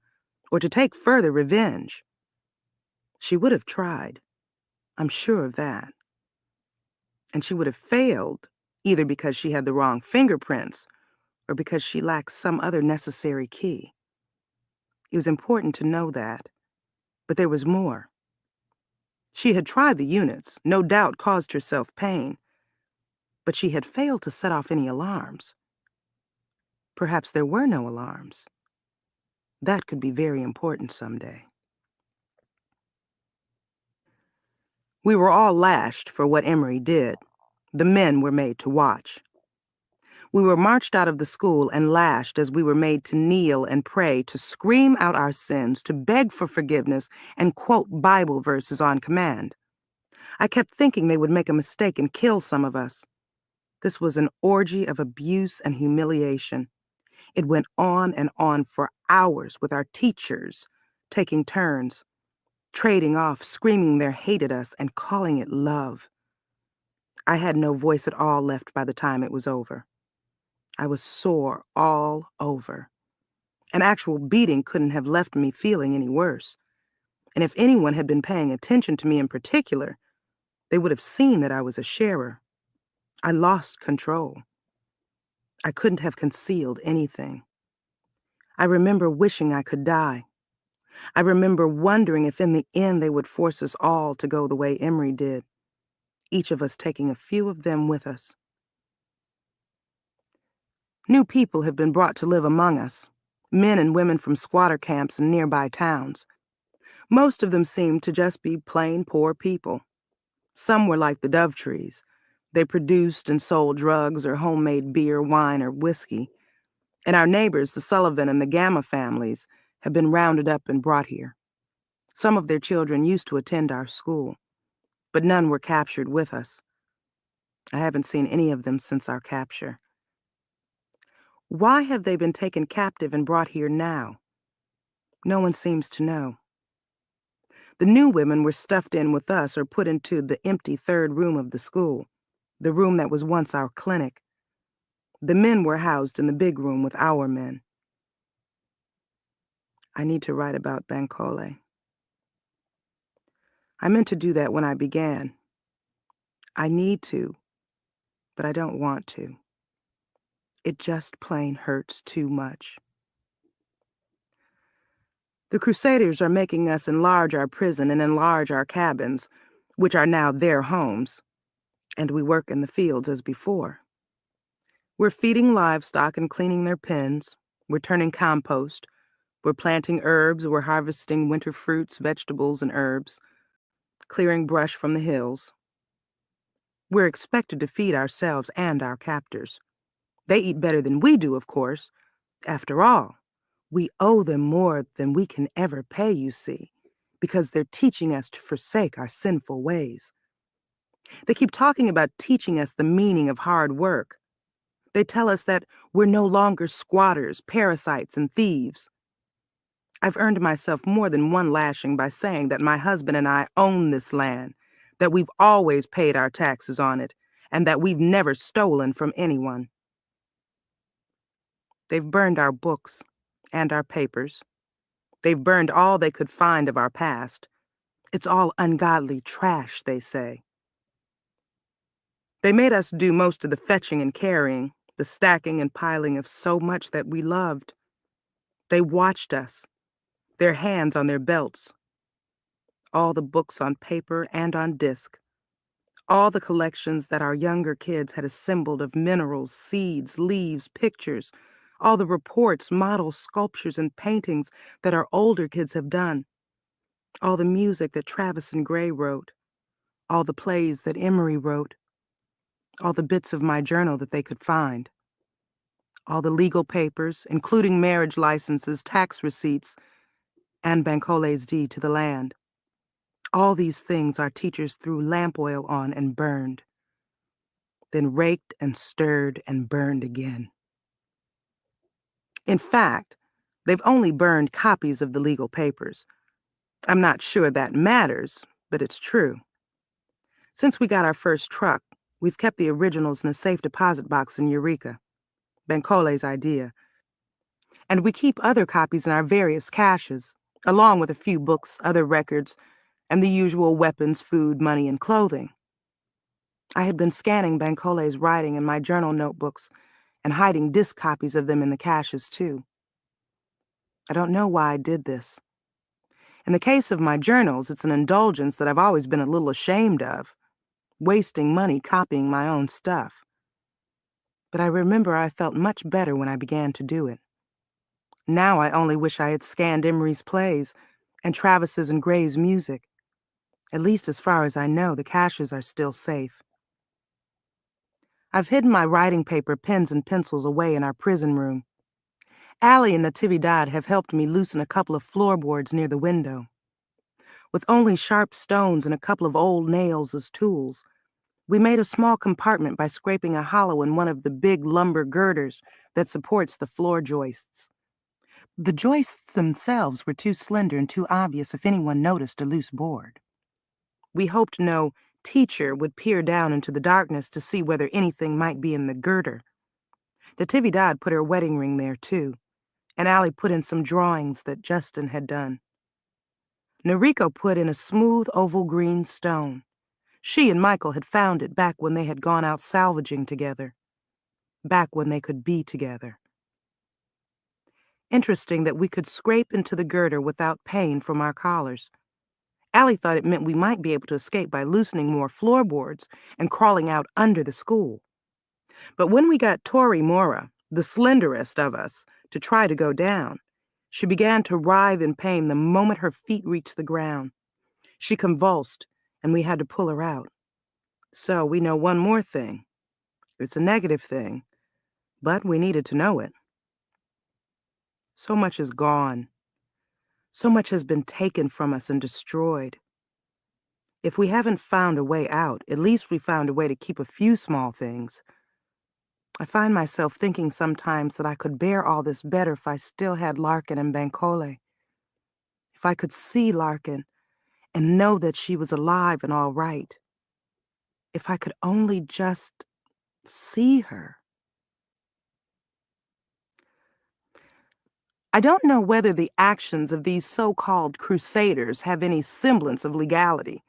S2: or to take further revenge. She would have tried. I'm sure of that. And she would have failed, either because she had the wrong fingerprints or because she lacked some other necessary key. It was important to know that, but there was more. She had tried the units, no doubt caused herself pain, but she had failed to set off any alarms. Perhaps there were no alarms. That could be very important someday. We were all lashed for what Emery did. The men were made to watch. We were marched out of the school and lashed as we were made to kneel and pray, to scream out our sins, to beg for forgiveness, and quote Bible verses on command. I kept thinking they would make a mistake and kill some of us. This was an orgy of abuse and humiliation. It went on and on for hours with our teachers taking turns, trading off, screaming their hate at us, and calling it love. I had no voice at all left by the time it was over. I was sore all over. An actual beating couldn't have left me feeling any worse. And if anyone had been paying attention to me in particular, they would have seen that I was a sharer. I lost control. I couldn't have concealed anything. I remember wishing I could die. I remember wondering if in the end they would force us all to go the way Emery did, each of us taking a few of them with us. New people have been brought to live among us, men and women from squatter camps and nearby towns. Most of them seemed to just be plain poor people. Some were like the Dovetrees. They produced and sold drugs or homemade beer, wine, or whiskey. And our neighbors, the Sullivan and the Gamma families, have been rounded up and brought here. Some of their children used to attend our school, but none were captured with us. I haven't seen any of them since our capture. Why have they been taken captive and brought here now? No one seems to know. The new women were stuffed in with us or put into the empty third room of the school, the room that was once our clinic. The men were housed in the big room with our men. I need to write about Bankole. I meant to do that when I began. I need to, but I don't want to. It just plain hurts too much. The Crusaders are making us enlarge our prison and enlarge our cabins, which are now their homes, and we work in the fields as before. We're feeding livestock and cleaning their pens. We're turning compost. We're planting herbs. We're harvesting winter fruits, vegetables, and herbs, clearing brush from the hills. We're expected to feed ourselves and our captors. They eat better than we do, of course. After all, we owe them more than we can ever pay, you see, because they're teaching us to forsake our sinful ways. They keep talking about teaching us the meaning of hard work. They tell us that we're no longer squatters, parasites, and thieves. I've earned myself more than one lashing by saying that my husband and I own this land, that we've always paid our taxes on it, and that we've never stolen from anyone. They've burned our books and our papers. They've burned all they could find of our past. It's all ungodly trash, they say. They made us do most of the fetching and carrying, the stacking and piling of so much that we loved. They watched us, their hands on their belts. All the books on paper and on disc. All the collections that our younger kids had assembled of minerals, seeds, leaves, pictures. All the reports, models, sculptures, and paintings that our older kids have done. All the music that Travis and Gray wrote. All the plays that Emery wrote. All the bits of my journal that they could find. All the legal papers, including marriage licenses, tax receipts, and Bankole's deed to the land. All these things our teachers threw lamp oil on and burned, then raked and stirred and burned again. In fact, they've only burned copies of the legal papers. I'm not sure that matters, but it's true. Since we got our first truck, we've kept the originals in a safe deposit box in Eureka, Bankole's idea. And we keep other copies in our various caches, along with a few books, other records, and the usual weapons, food, money, and clothing. I had been scanning Bankole's writing in my journal notebooks and hiding disc copies of them in the caches, too. I don't know why I did this. In the case of my journals, it's an indulgence that I've always been a little ashamed of, wasting money copying my own stuff. But I remember I felt much better when I began to do it. Now I only wish I had scanned Emery's plays and Travis's and Gray's music. At least as far as I know, the caches are still safe. I've hidden my writing paper, pens, and pencils away in our prison room. Allie and Natividad have helped me loosen a couple of floorboards near the window. With only sharp stones and a couple of old nails as tools, we made a small compartment by scraping a hollow in one of the big lumber girders that supports the floor joists. The joists themselves were too slender and too obvious if anyone noticed a loose board. We hoped no teacher would peer down into the darkness to see whether anything might be in the girder. Natividad put her wedding ring there, too, and Allie put in some drawings that Justin had done. Noriko put in a smooth oval green stone. She and Michael had found it back when they had gone out salvaging together, back when they could be together. Interesting that we could scrape into the girder without pain from our collars. Allie thought it meant we might be able to escape by loosening more floorboards and crawling out under the school. But when we got Tori Mora, the slenderest of us, to try to go down, she began to writhe in pain the moment her feet reached the ground. She convulsed, and we had to pull her out. So we know one more thing. It's a negative thing, but we needed to know it. So much is gone. So much has been taken from us and destroyed. If we haven't found a way out, at least we found a way to keep a few small things. I find myself thinking sometimes that I could bear all this better if I still had Larkin and Bankole. If I could see Larkin and know that she was alive and all right. If I could only just see her. I don't know whether the actions of these so-called crusaders have any semblance of legality.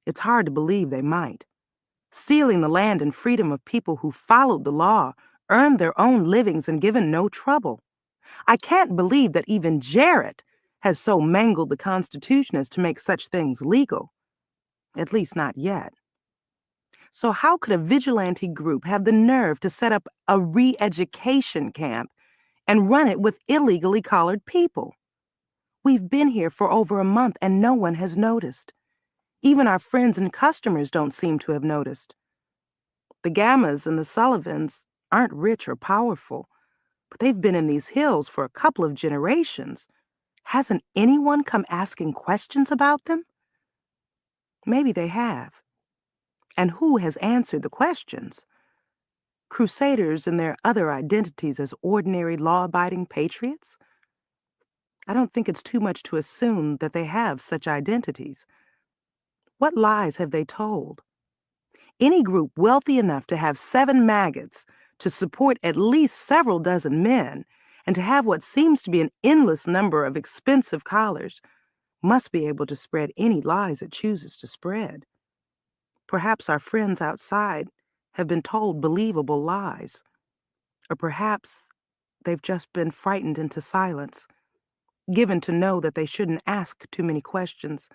S2: It's hard to believe they might. Stealing the land and freedom of people who followed the law, earned their own livings, and given no trouble. I can't believe that even Jarrett has so mangled the Constitution as to make such things legal. At least not yet. So how could a vigilante group have the nerve to set up a re-education camp and run it with illegally collared people? We've been here for over a month and no one has noticed. Even our friends and customers don't seem to have noticed. The Gammas and the Sullivans aren't rich or powerful, but they've been in these hills for a couple of generations. Hasn't anyone come asking questions about them? Maybe they have. And who has answered the questions? Crusaders and their other identities as ordinary law-abiding patriots? I don't think it's too much to assume that they have such identities. What lies have they told? Any group wealthy enough to have 7 maggots, to support at least several dozen men, and to have what seems to be an endless number of expensive collars, must be able to spread any lies it chooses to spread. Perhaps our friends outside have been told believable lies. Or perhaps they've just been frightened into silence, given to know that they shouldn't ask too many questions,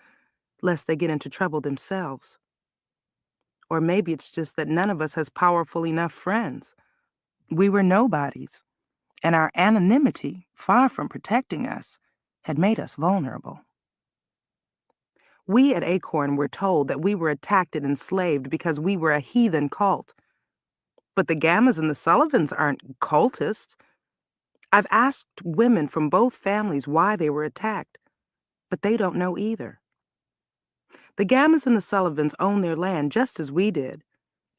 S2: lest they get into trouble themselves. Or maybe it's just that none of us has powerful enough friends. We were nobodies, and our anonymity, far from protecting us, had made us vulnerable. We at Acorn were told that we were attacked and enslaved because we were a heathen cult. But the Gammas and the Sullivans aren't cultists. I've asked women from both families why they were attacked, but they don't know either. The Gammas and the Sullivans own their land just as we did,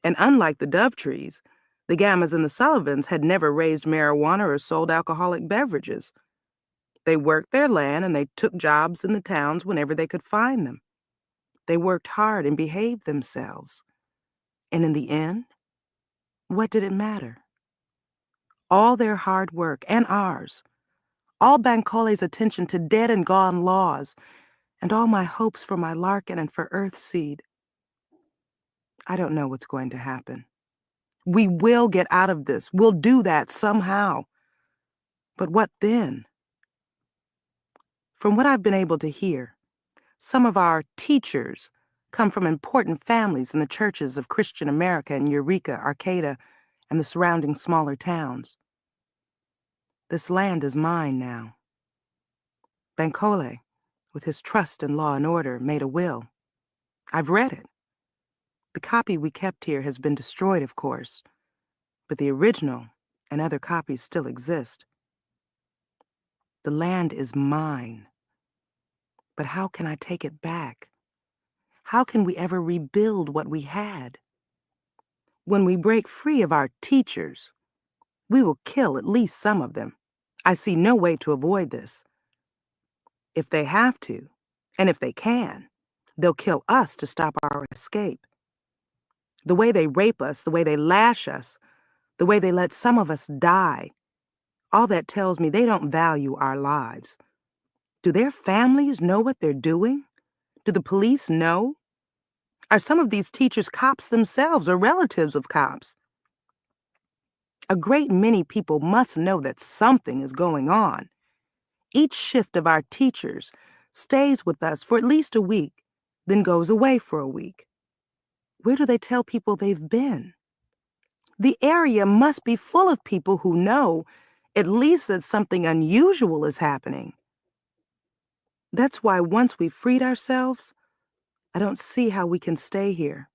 S2: and unlike the Dovetrees, the Gammas and the Sullivans had never raised marijuana or sold alcoholic beverages. They worked their land and they took jobs in the towns whenever they could find them. They worked hard and behaved themselves. And in the end, what did it matter? All their hard work, and ours, all Bancole's attention to dead and gone laws, and all my hopes for my Larkin and for Earthseed. I don't know what's going to happen. We will get out of this. We'll do that somehow. But what then? From what I've been able to hear, some of our teachers come from important families in the churches of Christian America in Eureka, Arcata, and the surrounding smaller towns. This land is mine now. Bancole, with his trust in law and order, made a will. I've read it. The copy we kept here has been destroyed, of course, but the original and other copies still exist. The land is mine. But how can I take it back? How can we ever rebuild what we had? When we break free of our teachers, we will kill at least some of them. I see no way to avoid this. If they have to, and if they can, they'll kill us to stop our escape. The way they rape us, the way they lash us, the way they let some of us die, all that tells me they don't value our lives. Do their families know what they're doing? Do the police know? Are some of these teachers cops themselves or relatives of cops? A great many people must know that something is going on. Each shift of our teachers stays with us for at least a week, then goes away for a week. Where do they tell people they've been? The area must be full of people who know at least that something unusual is happening. That's why once we've freed ourselves, I don't see how we can stay here.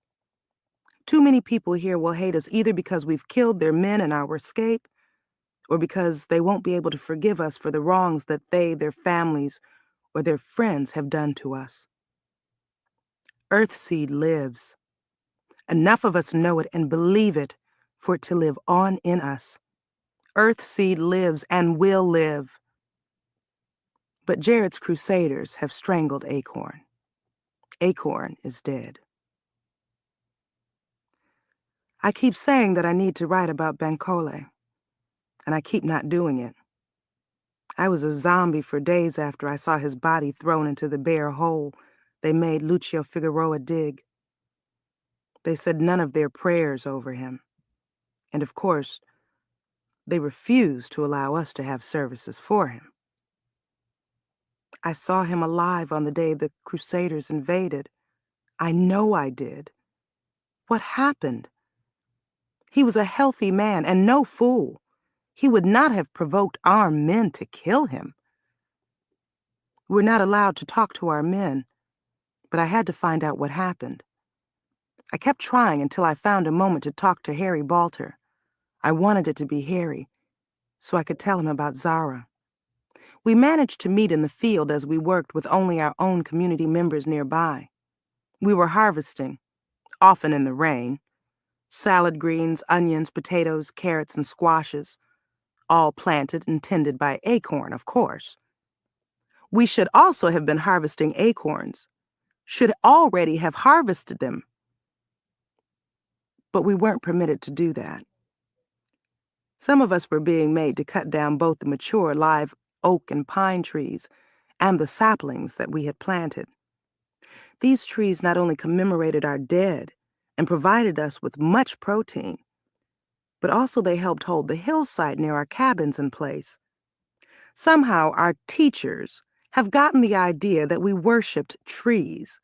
S2: Too many people here will hate us either because we've killed their men in our escape, or because they won't be able to forgive us for the wrongs that they, their families, or their friends have done to us. Earthseed lives. Enough of us know it and believe it for it to live on in us. Earthseed lives and will live. But Jared's crusaders have strangled Acorn. Acorn is dead. I keep saying that I need to write about Bankole, and I keep not doing it. I was a zombie for days after I saw his body thrown into the bare hole they made Lucio Figueroa dig. They said none of their prayers over him. And of course, they refused to allow us to have services for him. I saw him alive on the day the Crusaders invaded. I know I did. What happened? He was a healthy man and no fool. He would not have provoked armed men to kill him. We're not allowed to talk to our men, but I had to find out what happened. I kept trying until I found a moment to talk to Harry Balter. I wanted it to be Harry, so I could tell him about Zara. We managed to meet in the field as we worked with only our own community members nearby. We were harvesting, often in the rain, salad greens, onions, potatoes, carrots, and squashes, all planted and tended by Acorn, of course. We should also have been harvesting acorns, should already have harvested them, but we weren't permitted to do that. Some of us were being made to cut down both the mature live oak and pine trees and the saplings that we had planted. These trees not only commemorated our dead and provided us with much protein, but also they helped hold the hillside near our cabins in place. Somehow our teachers have gotten the idea that we worshipped trees.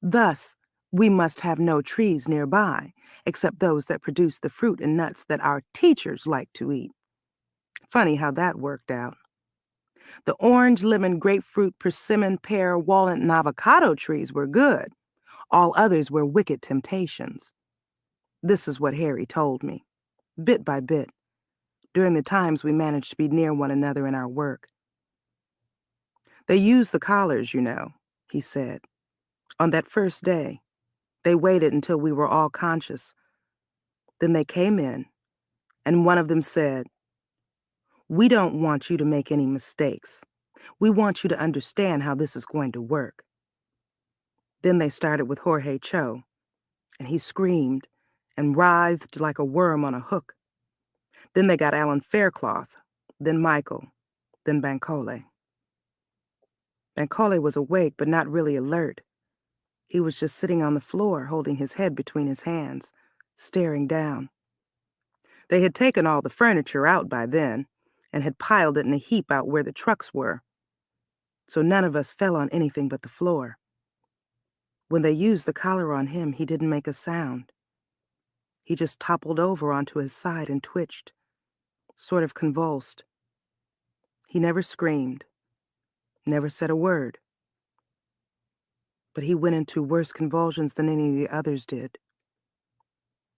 S2: Thus, we must have no trees nearby, except those that produce the fruit and nuts that our teachers like to eat. Funny how that worked out. The orange, lemon, grapefruit, persimmon, pear, walnut, and avocado trees were good. All others were wicked temptations. This is what Harry told me, bit by bit, during the times we managed to be near one another in our work. They used the collars, you know, he said. On that first day, they waited until we were all conscious. Then they came in, and one of them said, "We don't want you to make any mistakes. We want you to understand how this is going to work." Then they started with Jorge Cho, and he screamed and writhed like a worm on a hook. Then they got Alan Faircloth, then Michael, then Bankole. Bankole was awake but not really alert. He was just sitting on the floor, holding his head between his hands, staring down. They had taken all the furniture out by then and had piled it in a heap out where the trucks were, so none of us fell on anything but the floor. When they used the collar on him, he didn't make a sound. He just toppled over onto his side and twitched, sort of convulsed. He never screamed, never said a word. But he went into worse convulsions than any of the others did.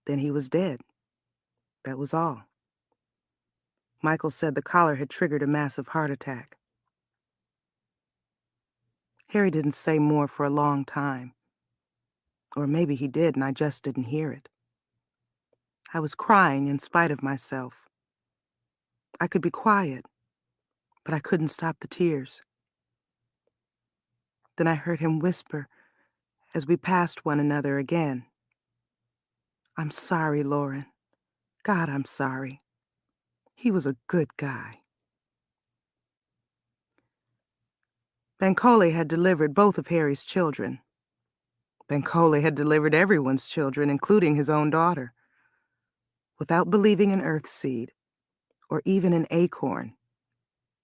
S2: Then he was dead. That was all. Michael said the collar had triggered a massive heart attack. Harry didn't say more for a long time. Or maybe he did and I just didn't hear it. I was crying in spite of myself. I could be quiet, but I couldn't stop the tears. Then I heard him whisper as we passed one another again. "I'm sorry, Lauren. God, I'm sorry. He was a good guy." Bankole had delivered both of Harry's children. Bankole had delivered everyone's children, including his own daughter. Without believing in Earthseed, or even in Acorn,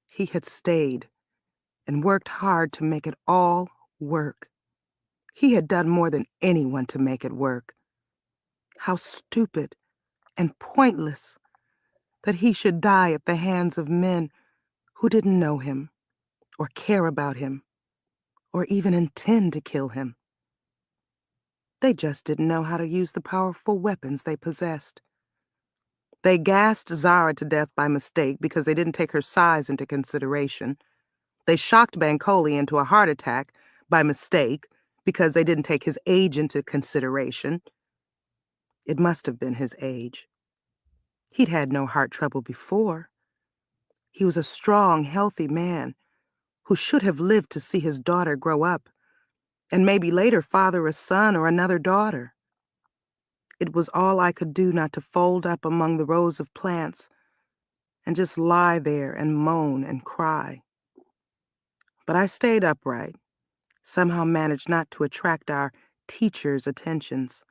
S2: he had stayed and worked hard to make it all work. He had done more than anyone to make it work. How stupid and pointless that he should die at the hands of men who didn't know him, or care about him, or even intend to kill him. They just didn't know how to use the powerful weapons they possessed. They gassed Zara to death by mistake because they didn't take her size into consideration. They shocked Bankole into a heart attack by mistake because they didn't take his age into consideration. It must have been his age. He'd had no heart trouble before. He was a strong, healthy man who should have lived to see his daughter grow up, and maybe later father a son or another daughter. It was all I could do not to fold up among the rows of plants and just lie there and moan and cry. But I stayed upright, somehow managed not to attract our teacher's attentions.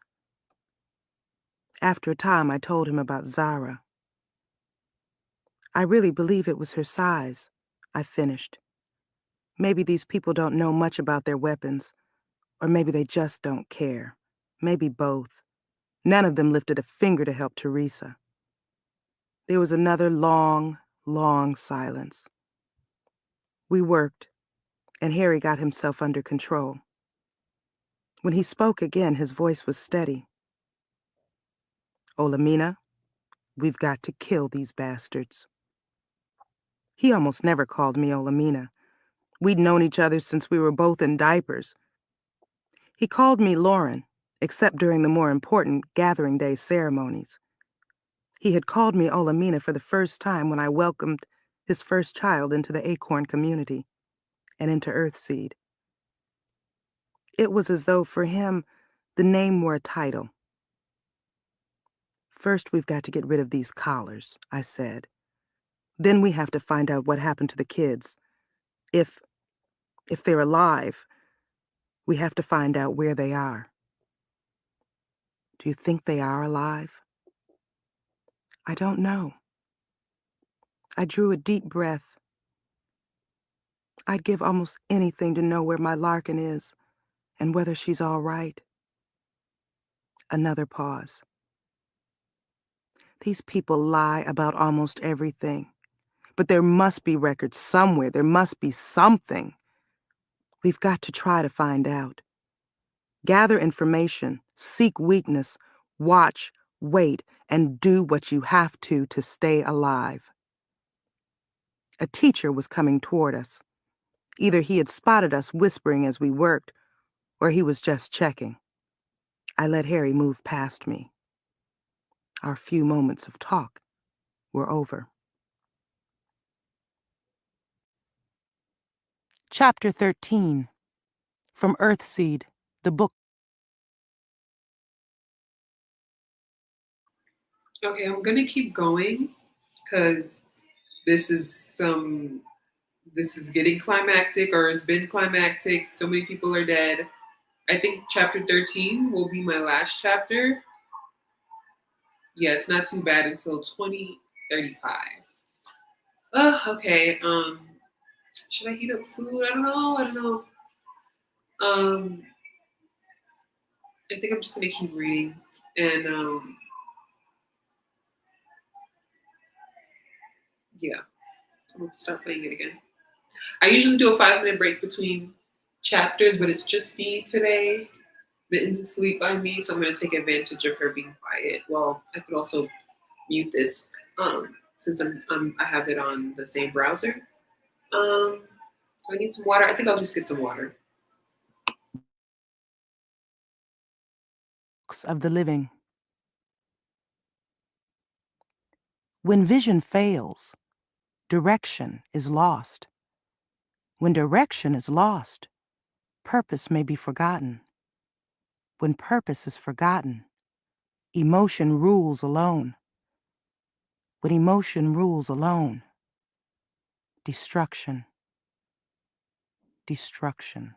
S2: After a time, I told him about Zara. I really believe it was her size, I finished. Maybe these people don't know much about their weapons, or maybe they just don't care. Maybe both. None of them lifted a finger to help Teresa. There was another long, long silence. We worked, and Harry got himself under control. When he spoke again, his voice was steady. Olamina, we've got to kill these bastards. He almost never called me Olamina. We'd known each other since we were both in diapers. He called me Lauren, except during the more important gathering day ceremonies. He had called me Olamina for the first time when I welcomed his first child into the Acorn community and into Earthseed. It was as though for him, the name were a title. First, we've got to get rid of these collars, I said. Then we have to find out what happened to the kids. If they're alive, we have to find out where they are. Do you think they are alive? I don't know. I drew a deep breath. I'd give almost anything to know where my Larkin is and whether she's all right. Another pause. These people lie about almost everything. But there must be records somewhere. There must be something. We've got to try to find out. Gather information, seek weakness, watch, wait, and do what you have to stay alive. A teacher was coming toward us. Either he had spotted us whispering as we worked, or he was just checking. I let Harry move past me. Our few moments of talk were over. Chapter 13. From Earthseed, the book.
S1: Okay, I'm gonna keep going because this is getting climactic, or has been climactic. So many people are dead. I think chapter 13 will be my last chapter. Yeah, it's not too bad until 2035. Okay. Should I heat up food? I don't know. I think I'm just gonna keep reading, and yeah, I'm gonna start playing it again. I usually do a 5-minute break between chapters, but it's just me today. Mitten's asleep by me, so I'm gonna take advantage of her being quiet. Well, I could also mute this since I have it on the same browser. Do I need some water? I think I'll just get some water.
S2: Of the living. When vision fails, direction is lost. When direction is lost, purpose may be forgotten. When purpose is forgotten, emotion rules alone. When emotion rules alone, destruction. Destruction.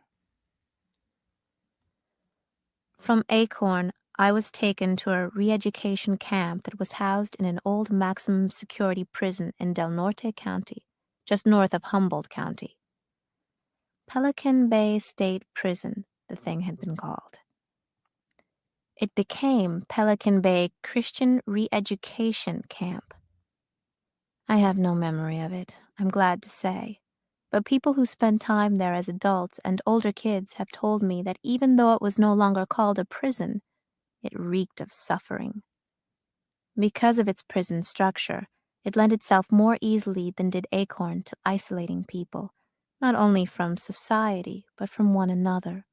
S3: From Acorn, I was taken to a re-education camp that was housed in an old maximum security prison in Del Norte County, just north of Humboldt County. Pelican Bay State Prison, the thing had been called. It became Pelican Bay Christian Re-Education Camp. I have no memory of it, I'm glad to say. But people who spend time there as adults and older kids have told me that even though it was no longer called a prison, it reeked of suffering. Because of its prison structure, it lent itself more easily than did Acorn to isolating people, not only from society, but from one another.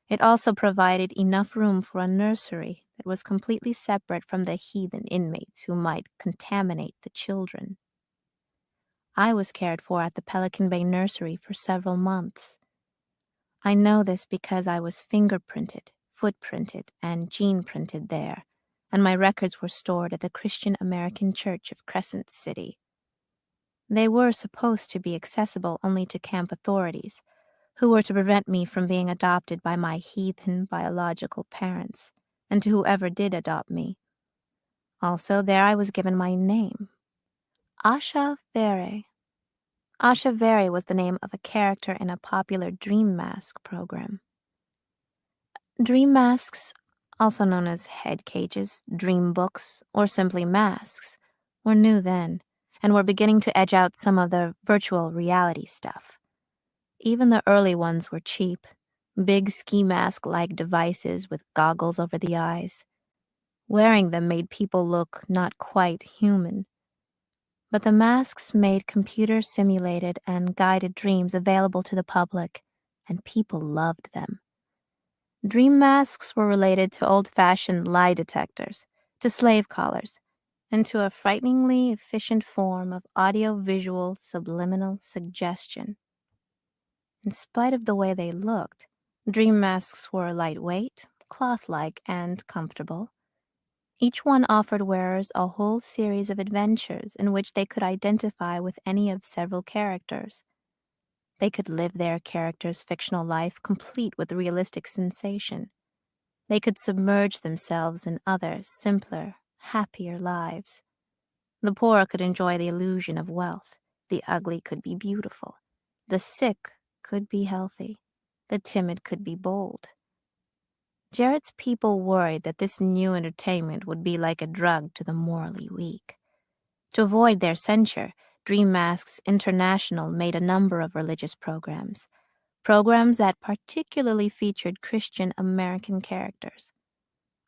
S3: It also provided enough room for a nursery that was completely separate from the heathen inmates who might contaminate the children. I was cared for at the Pelican Bay Nursery for several months. I know this because I was fingerprinted, footprinted, and gene printed there, and my records were stored at the Christian American Church of Crescent City. They were supposed to be accessible only to camp authorities, who were to prevent me from being adopted by my heathen biological parents, and to whoever did adopt me. Also, there I was given my name, Asha Vere. Asha Vere was the name of a character in a popular dream mask program. Dream masks, also known as head cages, dream books, or simply masks, were new then, and were beginning to edge out some of the virtual reality stuff. Even the early ones were cheap, big ski mask-like devices with goggles over the eyes. Wearing them made people look not quite human. But the masks made computer-simulated and guided dreams available to the public, and people loved them. Dream masks were related to old-fashioned lie detectors, to slave collars, and to a frighteningly efficient form of audio-visual subliminal suggestion. In spite of the way they looked, dream masks were lightweight, cloth-like, and comfortable. Each one offered wearers a whole series of adventures in which they could identify with any of several characters. They could live their character's fictional life complete with realistic sensation. They could submerge themselves in other, simpler, happier lives. The poor could enjoy the illusion of wealth. The ugly could be beautiful. The sick could be healthy. The timid could be bold. Jarrett's people worried that this new entertainment would be like a drug to the morally weak. To avoid their censure, Dream Masks International made a number of religious programs that particularly featured Christian American characters.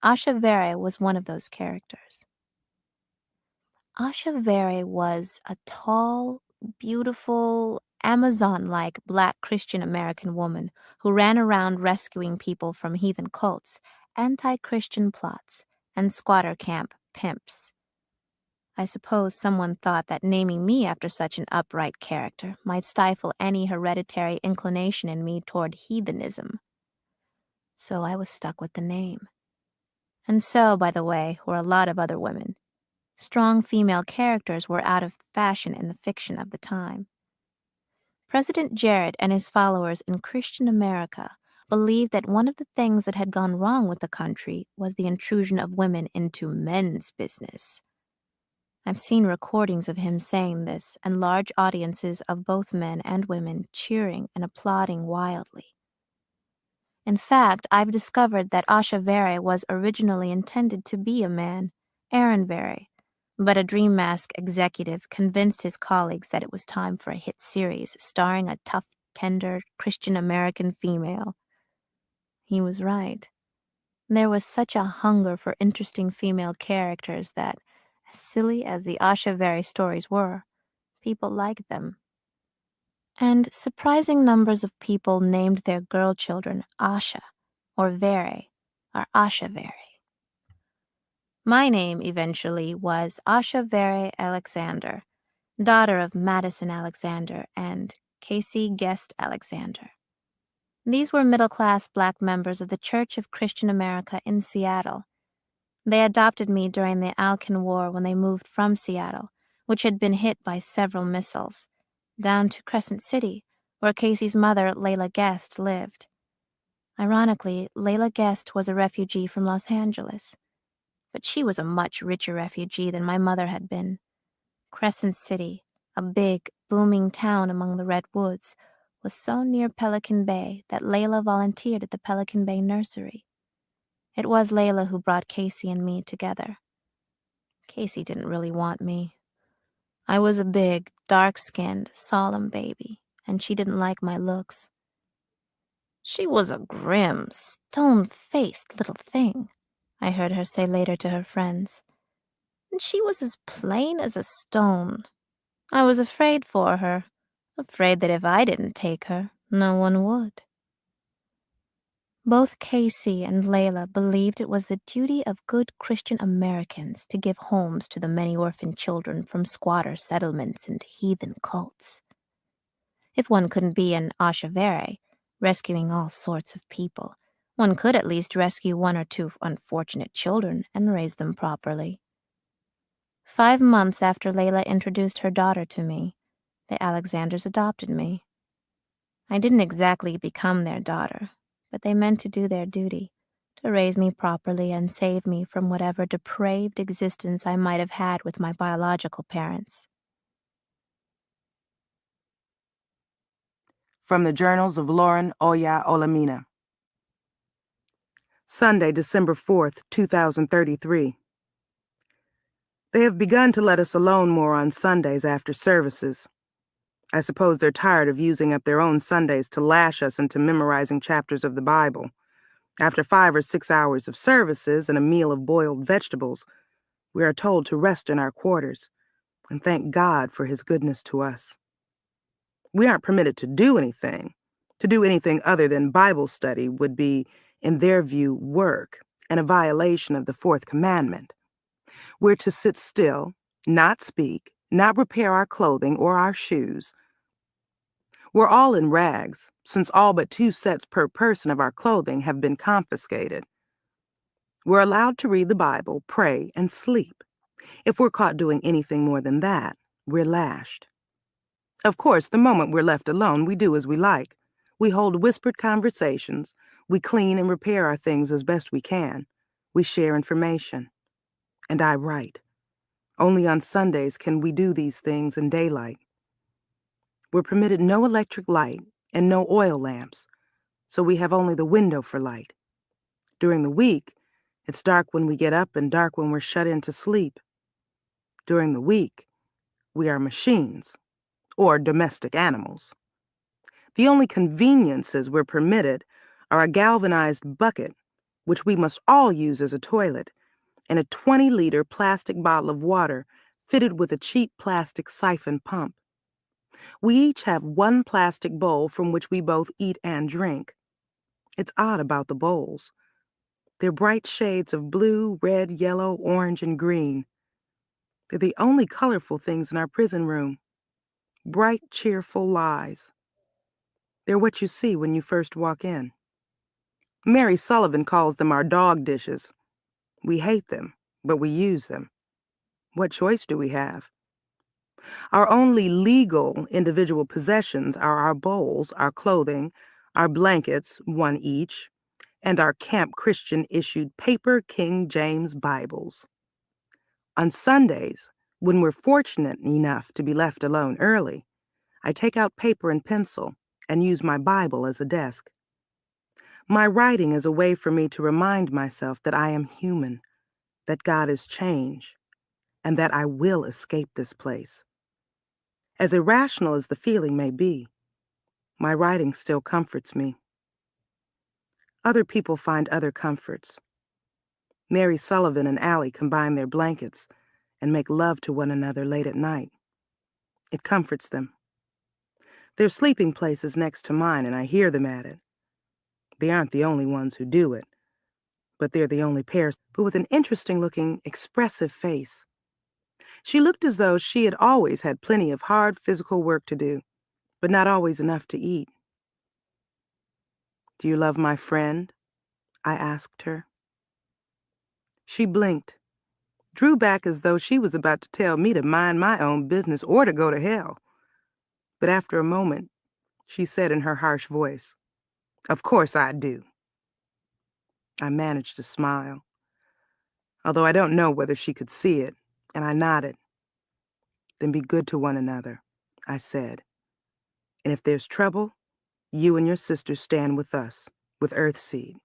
S3: Asha Vere was one of those characters. Asha Vere was a tall, beautiful, Amazon-like Black Christian American woman who ran around rescuing people from heathen cults, anti-Christian plots, and squatter camp pimps. I suppose someone thought that naming me after such an upright character might stifle any hereditary inclination in me toward heathenism. So I was stuck with the name. And so, by the way, were a lot of other women. Strong female characters were out of fashion in the fiction of the time. President Jarrett and his followers in Christian America believed that one of the things that had gone wrong with the country was the intrusion of women into men's business. I've seen recordings of him saying this and large audiences of both men and women cheering and applauding wildly. In fact, I've discovered that Asha Vere was originally intended to be a man, Aaron Vere, but a Dream Mask executive convinced his colleagues that it was time for a hit series starring a tough, tender Christian American female. He was right. There was such a hunger for interesting female characters that, as silly as the Asha Vere stories were, people liked them. And surprising numbers of people named their girl children Asha or Vere or Asha Vere. My name eventually was Asha Vere Alexander, daughter of Madison Alexander and Casey Guest Alexander. These were middle-class Black members of the Church of Christian America in Seattle. They adopted me during the Alcan War when they moved from Seattle, which had been hit by several missiles, down to Crescent City, where Casey's mother, Layla Guest, lived. Ironically, Layla Guest was a refugee from Los Angeles, but she was a much richer refugee than my mother had been. Crescent City, a big, booming town among the redwoods, was so near Pelican Bay that Layla volunteered at the Pelican Bay Nursery. It was Layla who brought Casey and me together. Casey didn't really want me. I was a big, dark-skinned, solemn baby, and she didn't like my looks. She was a grim, stone-faced little thing, I heard her say later to her friends. And she was as plain as a stone. I was afraid for her, afraid that if I didn't take her, no one would. Both Casey and Layla believed it was the duty of good Christian Americans to give homes to the many orphan children from squatter settlements and heathen cults. If one couldn't be an Ashavere, rescuing all sorts of people, one could at least rescue one or two unfortunate children and raise them properly. 5 months after Layla introduced her daughter to me, the Alexanders adopted me. I didn't exactly become their daughter, but they meant to do their duty, to raise me properly and save me from whatever depraved existence I might have had with my biological parents.
S2: From the Journals of Lauren Oya Olamina. Sunday, December 4th, 2033. They have begun to let us alone more on Sundays after services. I suppose they're tired of using up their own Sundays to lash us into memorizing chapters of the Bible. After 5 or 6 hours of services and a meal of boiled vegetables, we are told to rest in our quarters and thank God for his goodness to us. We aren't permitted to do anything. To do anything other than Bible study would be, in their view, work and a violation of the fourth commandment. We're to sit still, not speak, not repair our clothing or our shoes. We're all in rags, since all but 2 sets per person of our clothing have been confiscated. We're allowed to read the Bible, pray, and sleep. If we're caught doing anything more than that, we're lashed. Of course, the moment we're left alone, we do as we like. We hold whispered conversations. We clean and repair our things as best we can. We share information. And I write. Only on Sundays can we do these things in daylight. We're permitted no electric light and no oil lamps, so we have only the window for light. During the week, it's dark when we get up and dark when we're shut in to sleep. During the week, we are machines, or domestic animals. The only conveniences we're permitted are a galvanized bucket, which we must all use as a toilet, and a 20-liter plastic bottle of water fitted with a cheap plastic siphon pump. We each have one plastic bowl from which we both eat and drink. It's odd about the bowls. They're bright shades of blue, red, yellow, orange, and green. They're the only colorful things in our prison room. Bright, cheerful lies. They're what you see when you first walk in. Mary Sullivan calls them our dog dishes. We hate them, but we use them. What choice do we have? Our only legal individual possessions are our bowls, our clothing, our blankets, one each, and our Camp Christian-issued paper King James Bibles. On Sundays, when we're fortunate enough to be left alone early, I take out paper and pencil and use my Bible as a desk. My writing is a way for me to remind myself that I am human, that God is change, and that I will escape this place. As irrational as the feeling may be, my writing still comforts me. Other people find other comforts. Mary Sullivan and Allie combine their blankets and make love to one another late at night. It comforts them. Their sleeping place is next to mine, and I hear them at it. They aren't the only ones who do it, but they're the only pair, but with an interesting-looking, expressive face. She looked as though she had always had plenty of hard physical work to do, but not always enough to eat. "Do you love my friend?" I asked her. She blinked, drew back as though she was about to tell me to mind my own business or to go to hell. But after a moment, she said in her harsh voice, "Of course I do." I managed to smile, although I don't know whether she could see it, and I nodded. "Then be good to one another," I said. "And if there's trouble, you and your sister stand with us, with Earthseed.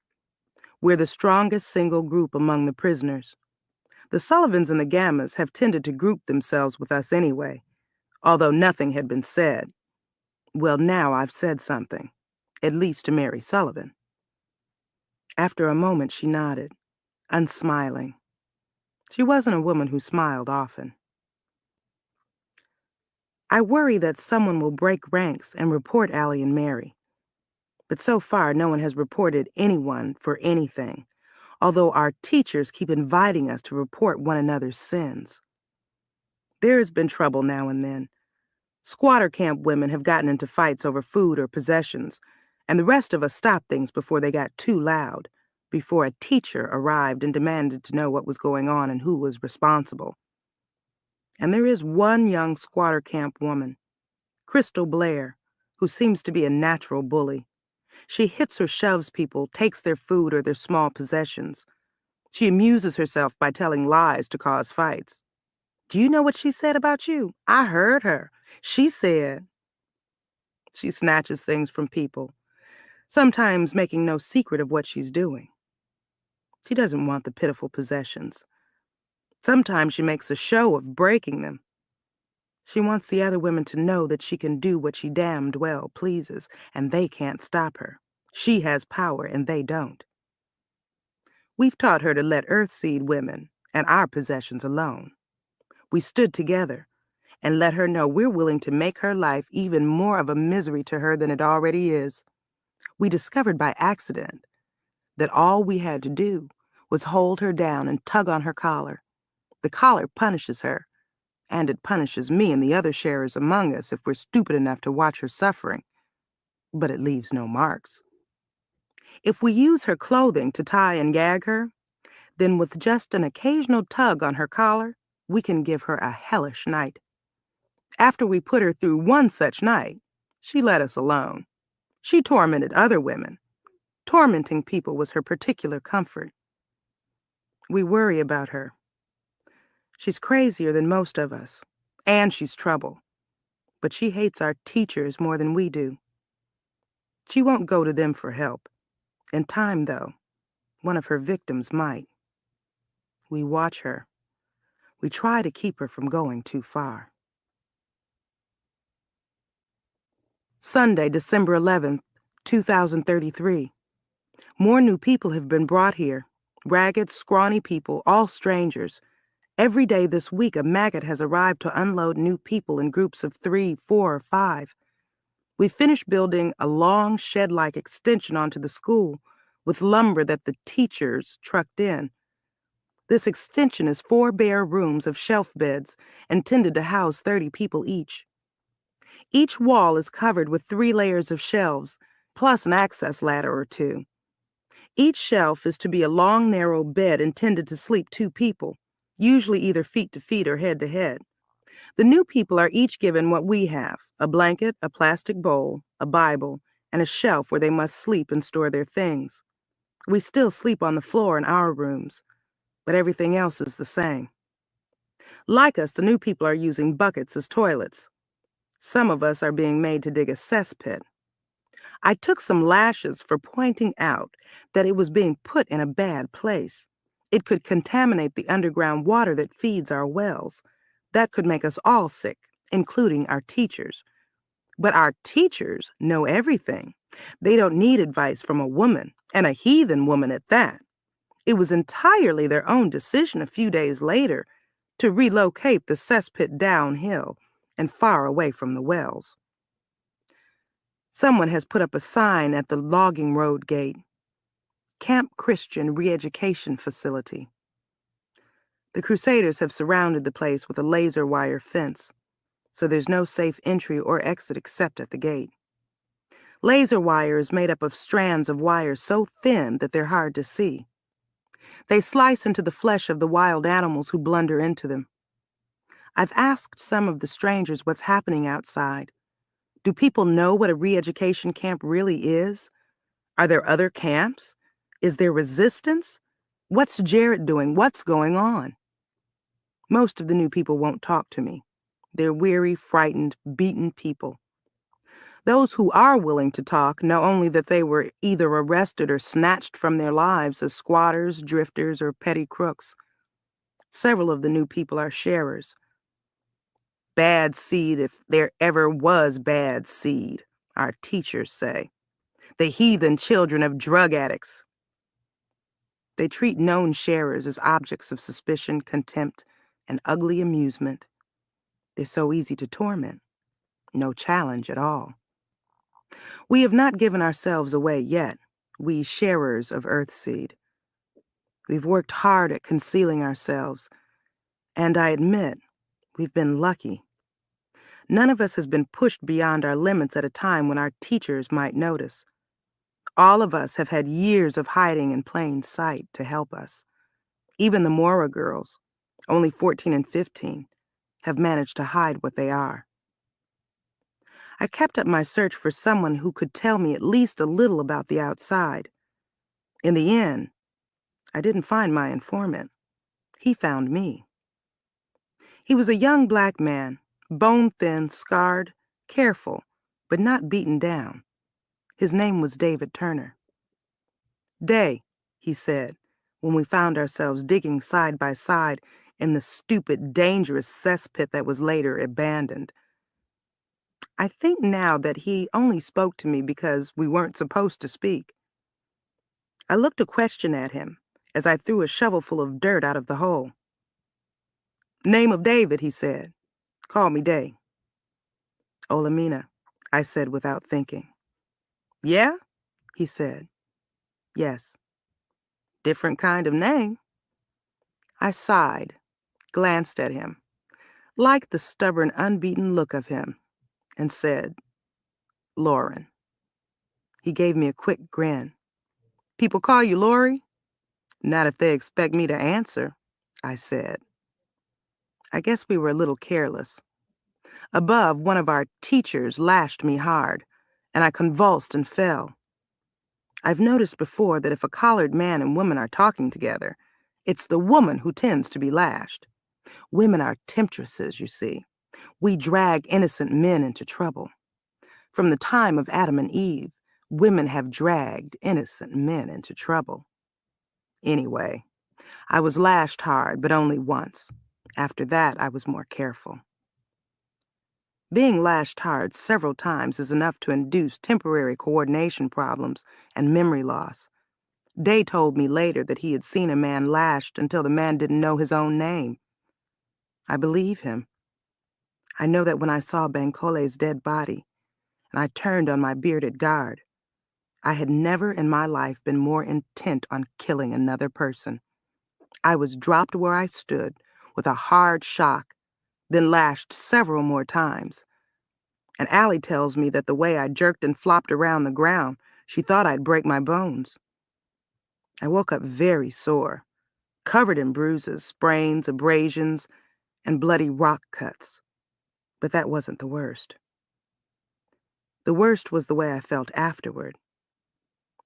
S2: We're the strongest single group among the prisoners. The Sullivans and the Gammas have tended to group themselves with us anyway, although nothing had been said. Well, now I've said something, at least to Mary Sullivan." After a moment, she nodded, unsmiling. She wasn't a woman who smiled often. I worry that someone will break ranks and report Allie and Mary. But so far, no one has reported anyone for anything, although our teachers keep inviting us to report one another's sins. There has been trouble now and then. Squatter camp women have gotten into fights over food or possessions, and the rest of us stopped things before they got too loud, before a teacher arrived and demanded to know what was going on and who was responsible. And there is one young squatter camp woman, Crystal Blair, who seems to be a natural bully. She hits or shoves people, takes their food or their small possessions. She amuses herself by telling lies to cause fights. Do you know what she said about you? I heard her. She said, she snatches things from people, sometimes making no secret of what she's doing. She doesn't want the pitiful possessions. Sometimes she makes a show of breaking them. She wants the other women to know that she can do what she damned well pleases, and they can't stop her. She has power, and they don't. We've taught her to let Earthseed women and our possessions alone. We stood together and let her know we're willing to make her life even more of a misery to her than it already is. We discovered by accident that all we had to do was hold her down and tug on her collar. The collar punishes her, and it punishes me and the other sharers among us if we're stupid enough to watch her suffering. But it leaves no marks. If we use her clothing to tie and gag her, then with just an occasional tug on her collar, we can give her a hellish night. After we put her through one such night, she let us alone. She tormented other women. Tormenting people was her particular comfort. We worry about her. She's crazier than most of us, and she's trouble. But she hates our teachers more than we do. She won't go to them for help. In time, though, one of her victims might. We watch her. We try to keep her from going too far. Sunday, December 11th, 2033. More new people have been brought here. Ragged, scrawny people, all strangers. Every day this week, a maggot has arrived to unload new people in groups of 3, 4, or 5. We finished building a long shed-like extension onto the school with lumber that the teachers trucked in. This extension is 4 bare rooms of shelf beds intended to house 30 people each. Each wall is covered with 3 layers of shelves, plus an access ladder or 2. Each shelf is to be a long, narrow bed intended to sleep 2 people, usually either feet to feet or head to head. The new people are each given what we have: a blanket, a plastic bowl, a Bible, and a shelf where they must sleep and store their things. We still sleep on the floor in our rooms, but everything else is the same. Like us, the new people are using buckets as toilets. Some of us are being made to dig a cesspit. I took some lashes for pointing out that it was being put in a bad place. It could contaminate the underground water that feeds our wells. That could make us all sick, including our teachers. But our teachers know everything. They don't need advice from a woman, and a heathen woman at that. It was entirely their own decision a few days later to relocate the cesspit downhill and far away from the wells. Someone has put up a sign at the logging road gate: Camp Christian Re-Education Facility. The Crusaders have surrounded the place with a laser wire fence, so there's no safe entry or exit except at the gate. Laser wire is made up of strands of wire so thin that they're hard to see. They slice into the flesh of the wild animals who blunder into them. I've asked some of the strangers what's happening outside. Do people know what a re-education camp really is? Are there other camps? Is there resistance? What's Jared doing? What's going on? Most of the new people won't talk to me. They're weary, frightened, beaten people. Those who are willing to talk know only that they were either arrested or snatched from their lives as squatters, drifters, or petty crooks. Several of the new people are sharers. Bad seed if there ever was bad seed, our teachers say. The heathen children of drug addicts. They treat known sharers as objects of suspicion, contempt, and ugly amusement. They're so easy to torment. No challenge at all. We have not given ourselves away yet, we sharers of Earthseed. We've worked hard at concealing ourselves, and I admit, we've been lucky. None of us has been pushed beyond our limits at a time when our teachers might notice. All of us have had years of hiding in plain sight to help us. Even the Mora girls, only 14 and 15, have managed to hide what they are. I kept up my search for someone who could tell me at least a little about the outside. In the end, I didn't find my informant. He found me. He was a young black man, bone-thin, scarred, careful, but not beaten down. His name was David Turner. "Day," he said, when we found ourselves digging side by side in the stupid, dangerous cesspit that was later abandoned. I think now that he only spoke to me because we weren't supposed to speak. I looked a question at him as I threw a shovelful of dirt out of the hole. "Name of David," he said. "Call me Day." "Olamina," I said without thinking. "Yeah?" he said. "Yes." "Different kind of name." I sighed, glanced at him, liked the stubborn, unbeaten look of him, and said, "Lauren." He gave me a quick grin. "People call you Lori?" "Not if they expect me to answer," I said. I guess we were a little careless. Above, one of our teachers lashed me hard, and I convulsed and fell. I've noticed before that if a collared man and woman are talking together, it's the woman who tends to be lashed. Women are temptresses, you see. We drag innocent men into trouble. From the time of Adam and Eve, women have dragged innocent men into trouble. Anyway, I was lashed hard, but only once. After that, I was more careful. Being lashed hard several times is enough to induce temporary coordination problems and memory loss. Day told me later that he had seen a man lashed until the man didn't know his own name. I believe him. I know that when I saw Bankole's dead body, and I turned on my bearded guard, I had never in my life been more intent on killing another person. I was dropped where I stood with a hard shock, then lashed several more times. And Allie tells me that the way I jerked and flopped around the ground, she thought I'd break my bones. I woke up very sore, covered in bruises, sprains, abrasions, and bloody rock cuts. But that wasn't the worst. The worst was the way I felt afterward.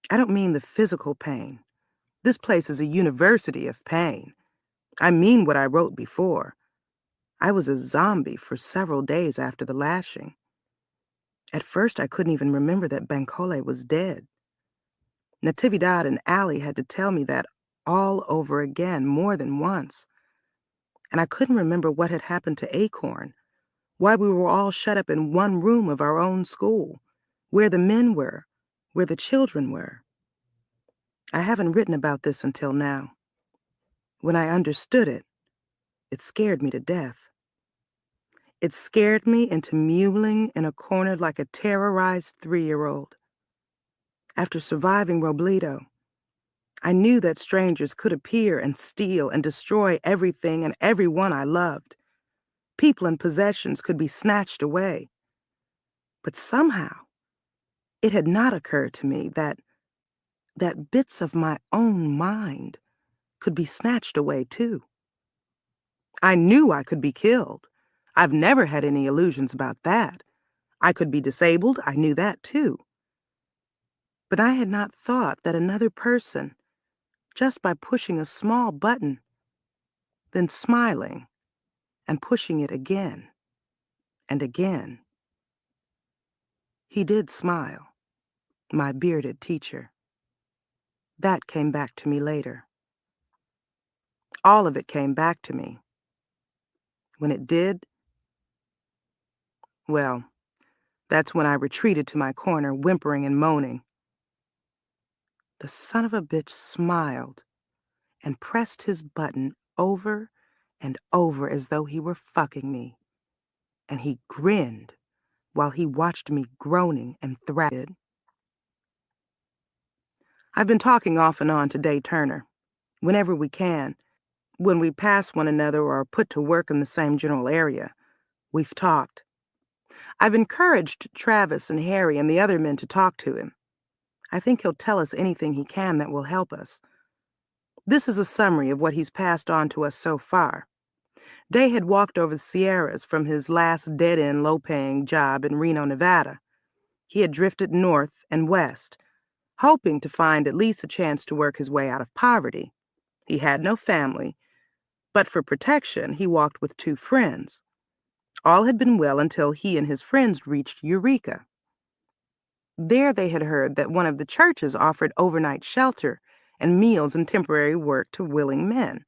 S2: I don't mean the physical pain. This place is a university of pain. I mean what I wrote before. I was a zombie for several days after the lashing. At first, I couldn't even remember that Bankole was dead. Natividad and Allie had to tell me that all over again more than once. And I couldn't remember what had happened to Acorn, why we were all shut up in one room of our own school, where the men were, where the children were. I haven't written about this until now. When I understood it, it scared me to death. It scared me into mewling in a corner like a terrorized 3-year-old. After surviving Robledo, I knew that strangers could appear and steal and destroy everything and everyone I loved. People and possessions could be snatched away. But somehow, it had not occurred to me that bits of my own mind could be snatched away too. I knew I could be killed. I've never had any illusions about that. I could be disabled, I knew that too. But I had not thought that another person, just by pushing a small button, then smiling and pushing it again and again. He did smile, my bearded teacher. That came back to me later. All of it came back to me. When it did, well, that's when I retreated to my corner, whimpering and moaning. The son of a bitch smiled and pressed his button over and over as though he were fucking me. And he grinned while he watched me groaning and thrashing. I've been talking off and on to Day Turner. Whenever we can, when we pass one another or are put to work in the same general area, we've talked. I've encouraged Travis and Harry and the other men to talk to him. I think he'll tell us anything he can that will help us. This is a summary of what he's passed on to us so far. Day had walked over the Sierras from his last dead-end, low-paying job in Reno, Nevada. He had drifted north and west, hoping to find at least a chance to work his way out of poverty. He had no family, but for protection, he walked with 2 friends. All had been well until he and his friends reached Eureka. There they had heard that one of the churches offered overnight shelter and meals and temporary work to willing men.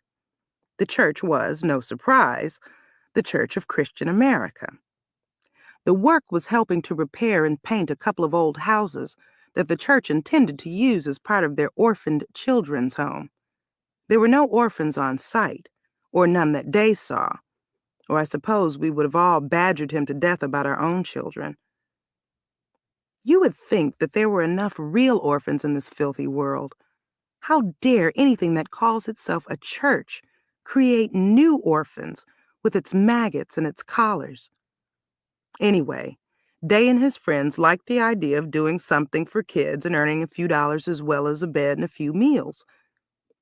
S2: The church was, no surprise, the Church of Christian America. The work was helping to repair and paint a couple of old houses that the church intended to use as part of their orphaned children's home. There were no orphans on site, or none that Day saw, or I suppose we would have all badgered him to death about our own children. You would think that there were enough real orphans in this filthy world. How dare anything that calls itself a church create new orphans with its maggots and its collars? Anyway, Day and his friends liked the idea of doing something for kids and earning a few dollars as well as a bed and a few meals.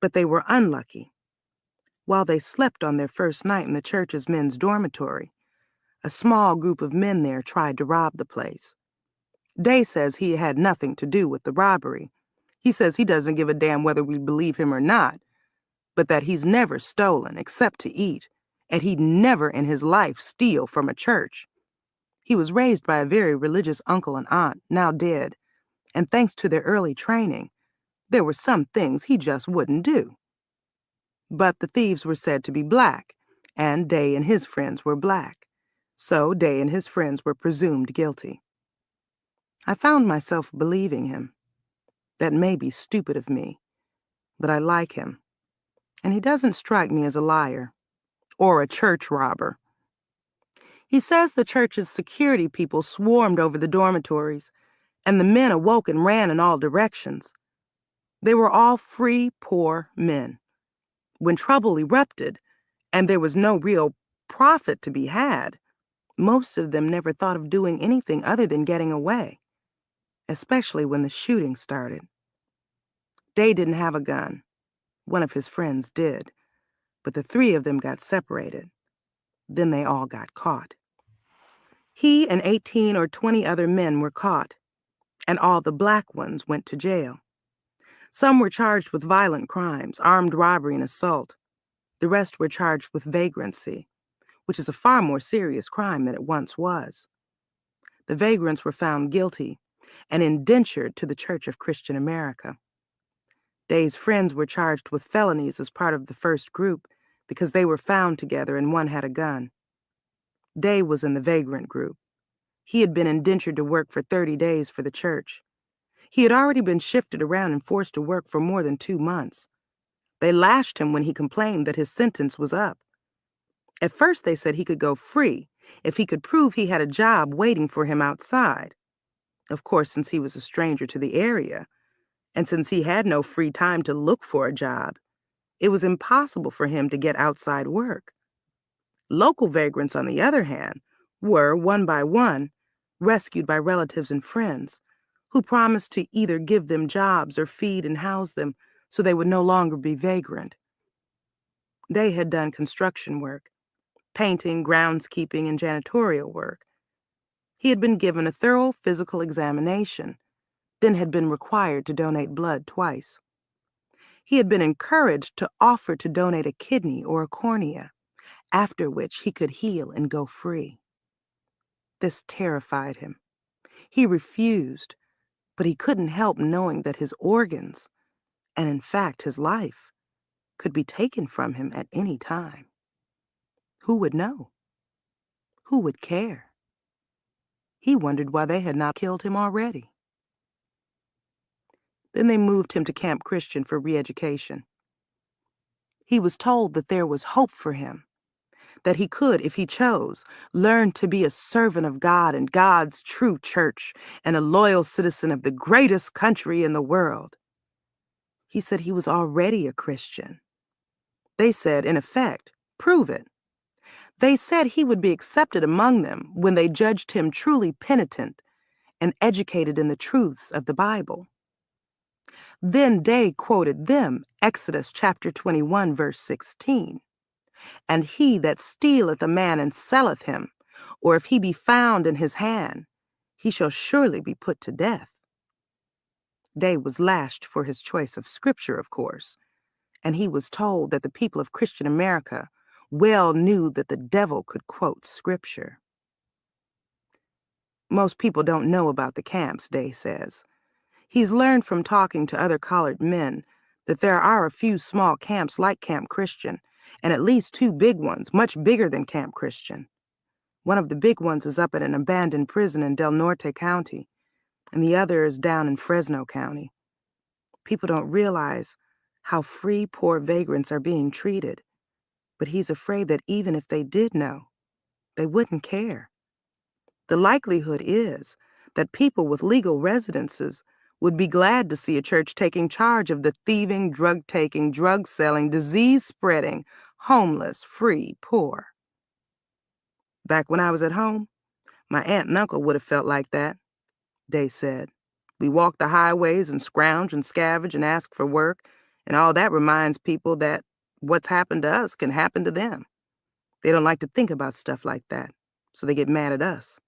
S2: But they were unlucky. While they slept on their first night in the church's men's dormitory, a small group of men there tried to rob the place. Day says he had nothing to do with the robbery. He says he doesn't give a damn whether we believe him or not, but that he's never stolen except to eat, and he'd never in his life steal from a church. He was raised by a very religious uncle and aunt, now dead, and thanks to their early training, there were some things he just wouldn't do. But the thieves were said to be black, and Day and his friends were black, so Day and his friends were presumed guilty. I found myself believing him. That may be stupid of me, but I like him, and he doesn't strike me as a liar or a church robber. He says the church's security people swarmed over the dormitories, and the men awoke and ran in all directions. They were all free, poor men. When trouble erupted, and there was no real profit to be had, most of them never thought of doing anything other than getting away, especially when the shooting started. Day didn't have a gun. One of his friends did, but the 3 of them got separated. Then they all got caught. He and 18 or 20 other men were caught, and all the black ones went to jail. Some were charged with violent crimes, armed robbery and assault. The rest were charged with vagrancy, which is a far more serious crime than it once was. The vagrants were found guilty and indentured to the Church of Christian America. Day's friends were charged with felonies as part of the first group because they were found together and one had a gun. Day was in the vagrant group. He had been indentured to work for 30 days for the church. He had already been shifted around and forced to work for more than 2 months. They lashed him when he complained that his sentence was up. At first they said he could go free if he could prove he had a job waiting for him outside. Of course, since he was a stranger to the area, and since he had no free time to look for a job, it was impossible for him to get outside work. Local vagrants, on the other hand, were, one by one, rescued by relatives and friends who promised to either give them jobs or feed and house them so they would no longer be vagrant. Day had done construction work, painting, groundskeeping, and janitorial work. He had been given a thorough physical examination, then had been required to donate blood twice. He had been encouraged to offer to donate a kidney or a cornea, after which he could heal and go free. This terrified him. He refused, but he couldn't help knowing that his organs, and in fact his life, could be taken from him at any time. Who would know? Who would care? He wondered why they had not killed him already. Then they moved him to Camp Christian for re-education. He was told that there was hope for him, that he could, if he chose, learn to be a servant of God and God's true church and a loyal citizen of the greatest country in the world. He said he was already a Christian. They said, in effect, prove it. They said he would be accepted among them when they judged him truly penitent and educated in the truths of the Bible. Then Day quoted them Exodus chapter 21, verse 16. And he that stealeth a man and selleth him, or if he be found in his hand, he shall surely be put to death. Day was lashed for his choice of scripture, of course, and he was told that the people of Christian America well knew that the devil could quote scripture. Most people don't know about the camps, Day says. He's learned from talking to other colored men that there are a few small camps like Camp Christian, and at least 2 big ones, much bigger than Camp Christian. One of the big ones is up at an abandoned prison in Del Norte County, and the other is down in Fresno County. People don't realize how free poor vagrants are being treated, but he's afraid that even if they did know, they wouldn't care. The likelihood is that people with legal residences would be glad to see a church taking charge of the thieving, drug-taking, drug-selling, disease-spreading, homeless, free, poor. Back when I was at home, my aunt and uncle would have felt like that, Day said. We walk the highways and scrounge and scavenge and ask for work, and all that reminds people that what's happened to us can happen to them. They don't like to think about stuff like that, so they get mad at us.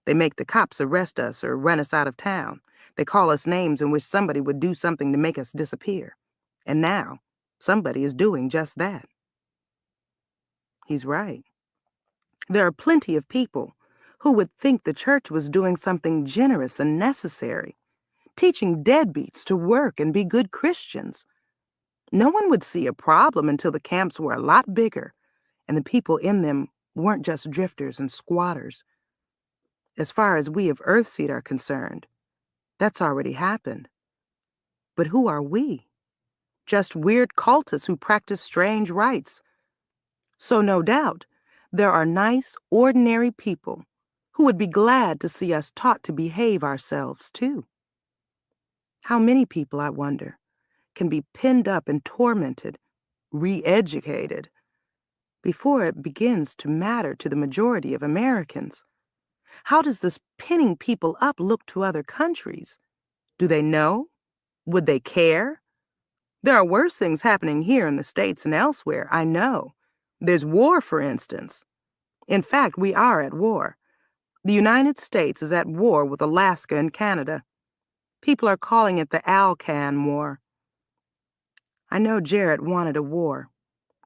S2: They make the cops arrest us or run us out of town. They call us names and wish somebody would do something to make us disappear. And now, somebody is doing just that. He's right. There are plenty of people who would think the church was doing something generous and necessary, teaching deadbeats to work and be good Christians. No one would see a problem until the camps were a lot bigger and the people in them weren't just drifters and squatters. As far as we of Earthseed are concerned, that's already happened. But who are we? Just weird cultists who practice strange rites. So no doubt, there are nice, ordinary people who would be glad to see us taught to behave ourselves, too. How many people, I wonder, can be pinned up and tormented, re-educated, before it begins to matter to the majority of Americans? How does this pinning people up look to other countries? Do they know? Would they care? There are worse things happening here in the States and elsewhere, I know. There's war, for instance. In fact, we are at war. The United States is at war with Alaska and Canada. People are calling it the Alcan War. I know Jarrett wanted a war,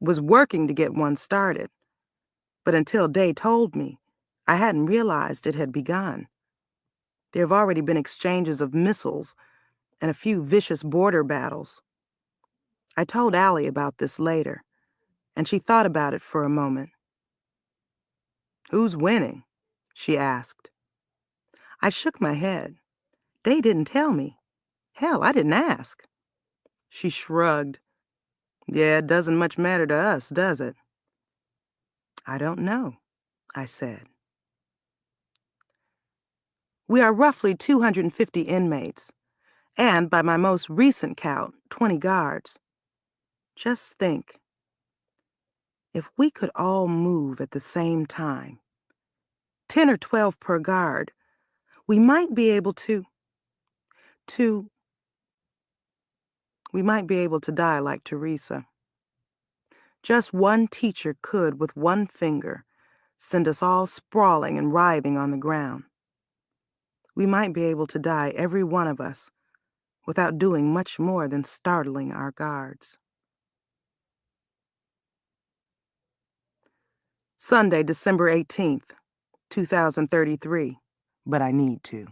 S2: was working to get one started. But until Day told me, I hadn't realized it had begun. There have already been exchanges of missiles and a few vicious border battles. I told Allie about this later, and she thought about it for a moment. Who's winning? She asked. I shook my head. Day didn't tell me. Hell, I didn't ask. She shrugged. Yeah, it doesn't much matter to us, does it? I don't know, I said. We are roughly 250 inmates, and by my most recent count, 20 guards. Just think, if we could all move at the same time, 10 or 12 per guard, we might be able to die like Teresa. Just one teacher could, with one finger, send us all sprawling and writhing on the ground. We might be able to die, every one of us, without doing much more than startling our guards. Sunday, December 18th, 2033. But I need to.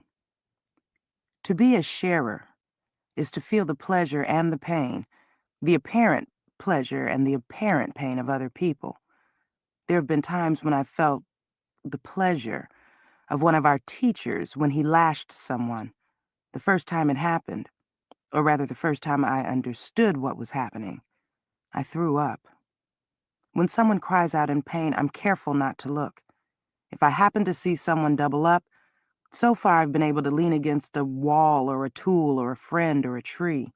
S2: To be a sharer is to feel the pleasure and the pain, the apparent pleasure and the apparent pain of other people. There have been times when I felt the pleasure of one of our teachers when he lashed someone, the first time it happened, or rather the first time I understood what was happening. I threw up. When someone cries out in pain, I'm careful not to look. If I happen to see someone double up, so far I've been able to lean against a wall or a tool or a friend or a tree.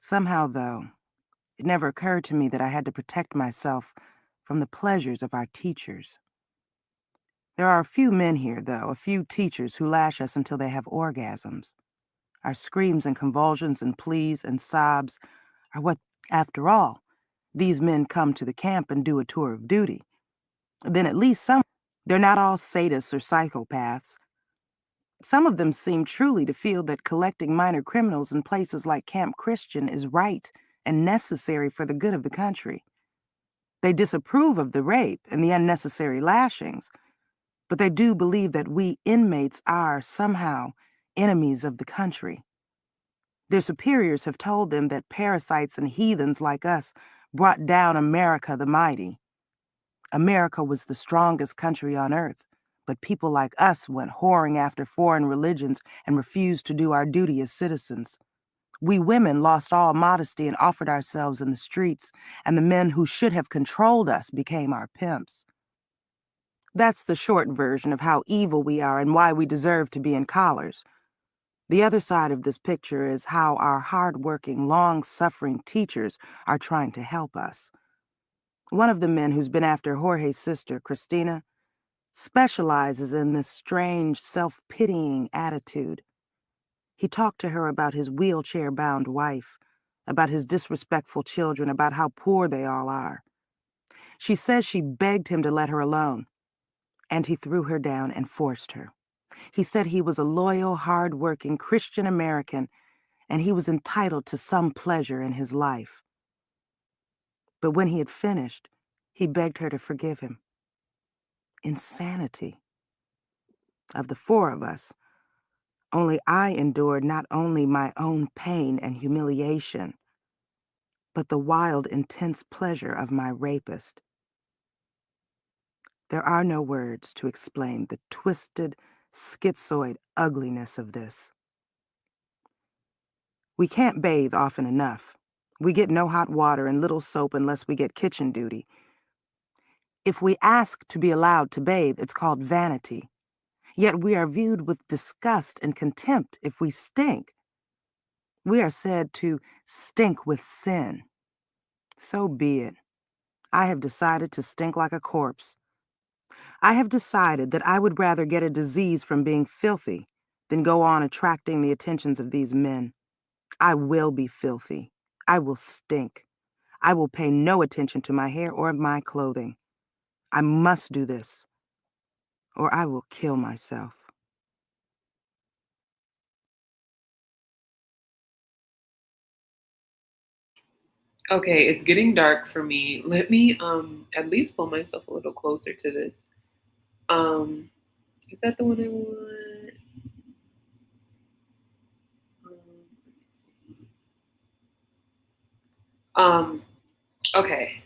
S2: Somehow, though, it never occurred to me that I had to protect myself from the pleasures of our teachers. There are a few men here, though, a few teachers who lash us until they have orgasms. Our screams and convulsions and pleas and sobs are what, after all, these men come to the camp and do a tour of duty. Then at least they're not all sadists or psychopaths. Some of them seem truly to feel that collecting minor criminals in places like Camp Christian is right and necessary for the good of the country. They disapprove of the rape and the unnecessary lashings, but they do believe that we inmates are somehow enemies of the country. Their superiors have told them that parasites and heathens like us brought down America the mighty. America was the strongest country on earth, but people like us went whoring after foreign religions and refused to do our duty as citizens. We women lost all modesty and offered ourselves in the streets, and the men who should have controlled us became our pimps. That's the short version of how evil we are and why we deserve to be in collars. The other side of this picture is how our hard-working, long-suffering teachers are trying to help us. One of the men who's been after Jorge's sister, Christina, specializes in this strange, self-pitying attitude. He talked to her about his wheelchair-bound wife, about his disrespectful children, about how poor they all are. She says she begged him to let her alone, and he threw her down and forced her. He said he was a loyal, hard-working Christian American, and he was entitled to some pleasure in his life. But when he had finished, he begged her to forgive him. Insanity. Of the four of us, only I endured not only my own pain and humiliation, but the wild, intense pleasure of my rapist. There are no words to explain the twisted, schizoid ugliness of this. We can't bathe often enough. We get no hot water and little soap unless we get kitchen duty. If we ask to be allowed to bathe, it's called vanity. Yet we are viewed with disgust and contempt if we stink. We are said to stink with sin. So be it. I have decided to stink like a corpse. I have decided that I would rather get a disease from being filthy than go on attracting the attentions of these men. I will be filthy. I will stink. I will pay no attention to my hair or my clothing. I must do this, or I will kill myself.
S1: Okay, it's getting dark for me. Let me at least pull myself a little closer to this. Is that the one I want? Let me see. Okay.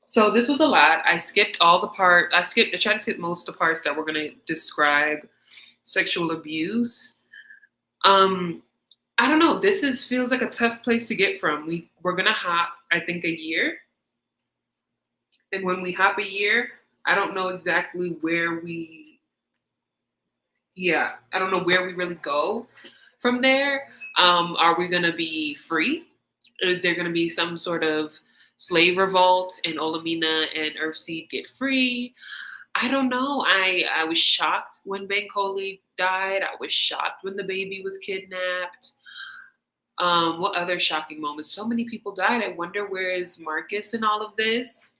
S1: So this was a lot. I tried to skip most of the parts that were gonna describe sexual abuse. I don't know. Feels like a tough place to get from. We're gonna hop, I think, a year. And when we hop a year, I don't know exactly I don't know where we really go from there. Are we gonna be free? Is there gonna be some sort of slave revolt and Olamina and Earthseed get free? I don't know. I was shocked when Bankole died. I was shocked when the baby was kidnapped. What other shocking moments? So many people died. I wonder where is Marcus in all of this?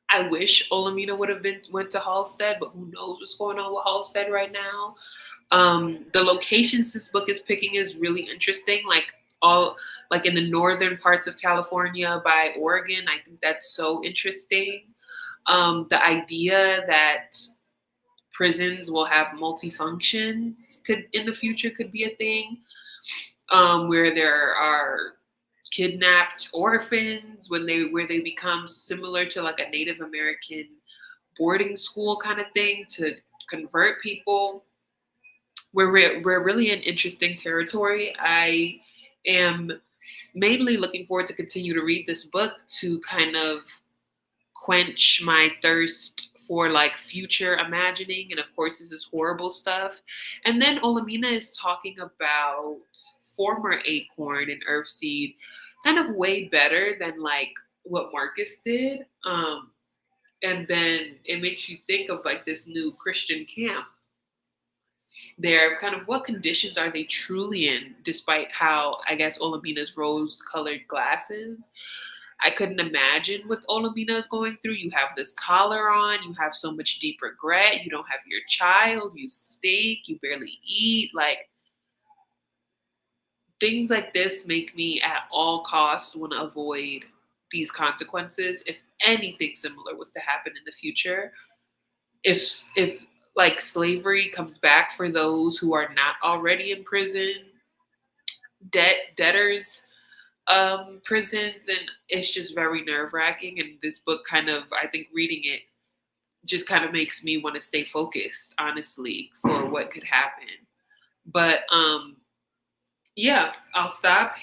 S1: I wish Olamina would have went to Halstead, but who knows what's going on with Halstead right now. The locations this book is picking is really interesting. Like in the northern parts of California by Oregon. I think that's so interesting. The idea that prisons will have multifunctions could in the future could be a thing. Where there are kidnapped orphans where they become similar to like a Native American boarding school kind of thing to convert people. We're really in interesting territory. I am mainly looking forward to continue to read this book to kind of quench my thirst for like future imagining, and of course this is horrible stuff. And then Olamina is talking about former Acorn and Earthseed kind of way better than like what Marcus did. And then it makes you think of like this new Christian camp. They're kind of, what conditions are they truly in, despite how I guess Olamina's rose-colored glasses. I couldn't imagine what Olamina is going through. You have this collar on, you have so much deep regret, you don't have your child, you stink, you barely eat. Like, things like this make me at all costs want to avoid these consequences if anything similar was to happen in the future. If like slavery comes back for those who are not already in prison, debtors prisons, and it's just very nerve-wracking. And this book kind of, I think reading it just kind of makes me want to stay focused, honestly, for what could happen. But yeah, I'll stop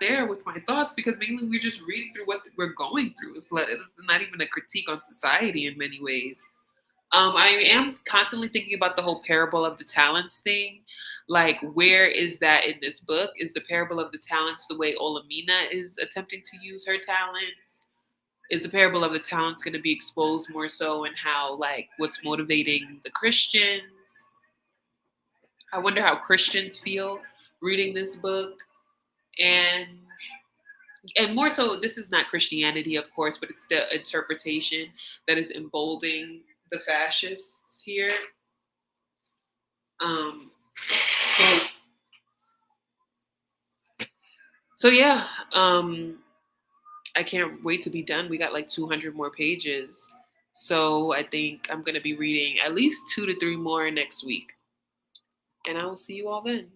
S1: there with my thoughts, because mainly we're just reading through what we're going through. It's not even a critique on society in many ways. I am constantly thinking about the whole parable of the talents thing. Like, where is that in this book? Is the parable of the talents the way Olamina is attempting to use her talents? Is the parable of the talents going to be exposed more so in how, like, what's motivating the Christians? I wonder how Christians feel reading this book. And more so, this is not Christianity, of course, but it's the interpretation that is emboldening the fascists here. So yeah, I can't wait to be done. We got like 200 more pages. So I think I'm going to be reading at least 2 to 3 more next week. And I will see you all then.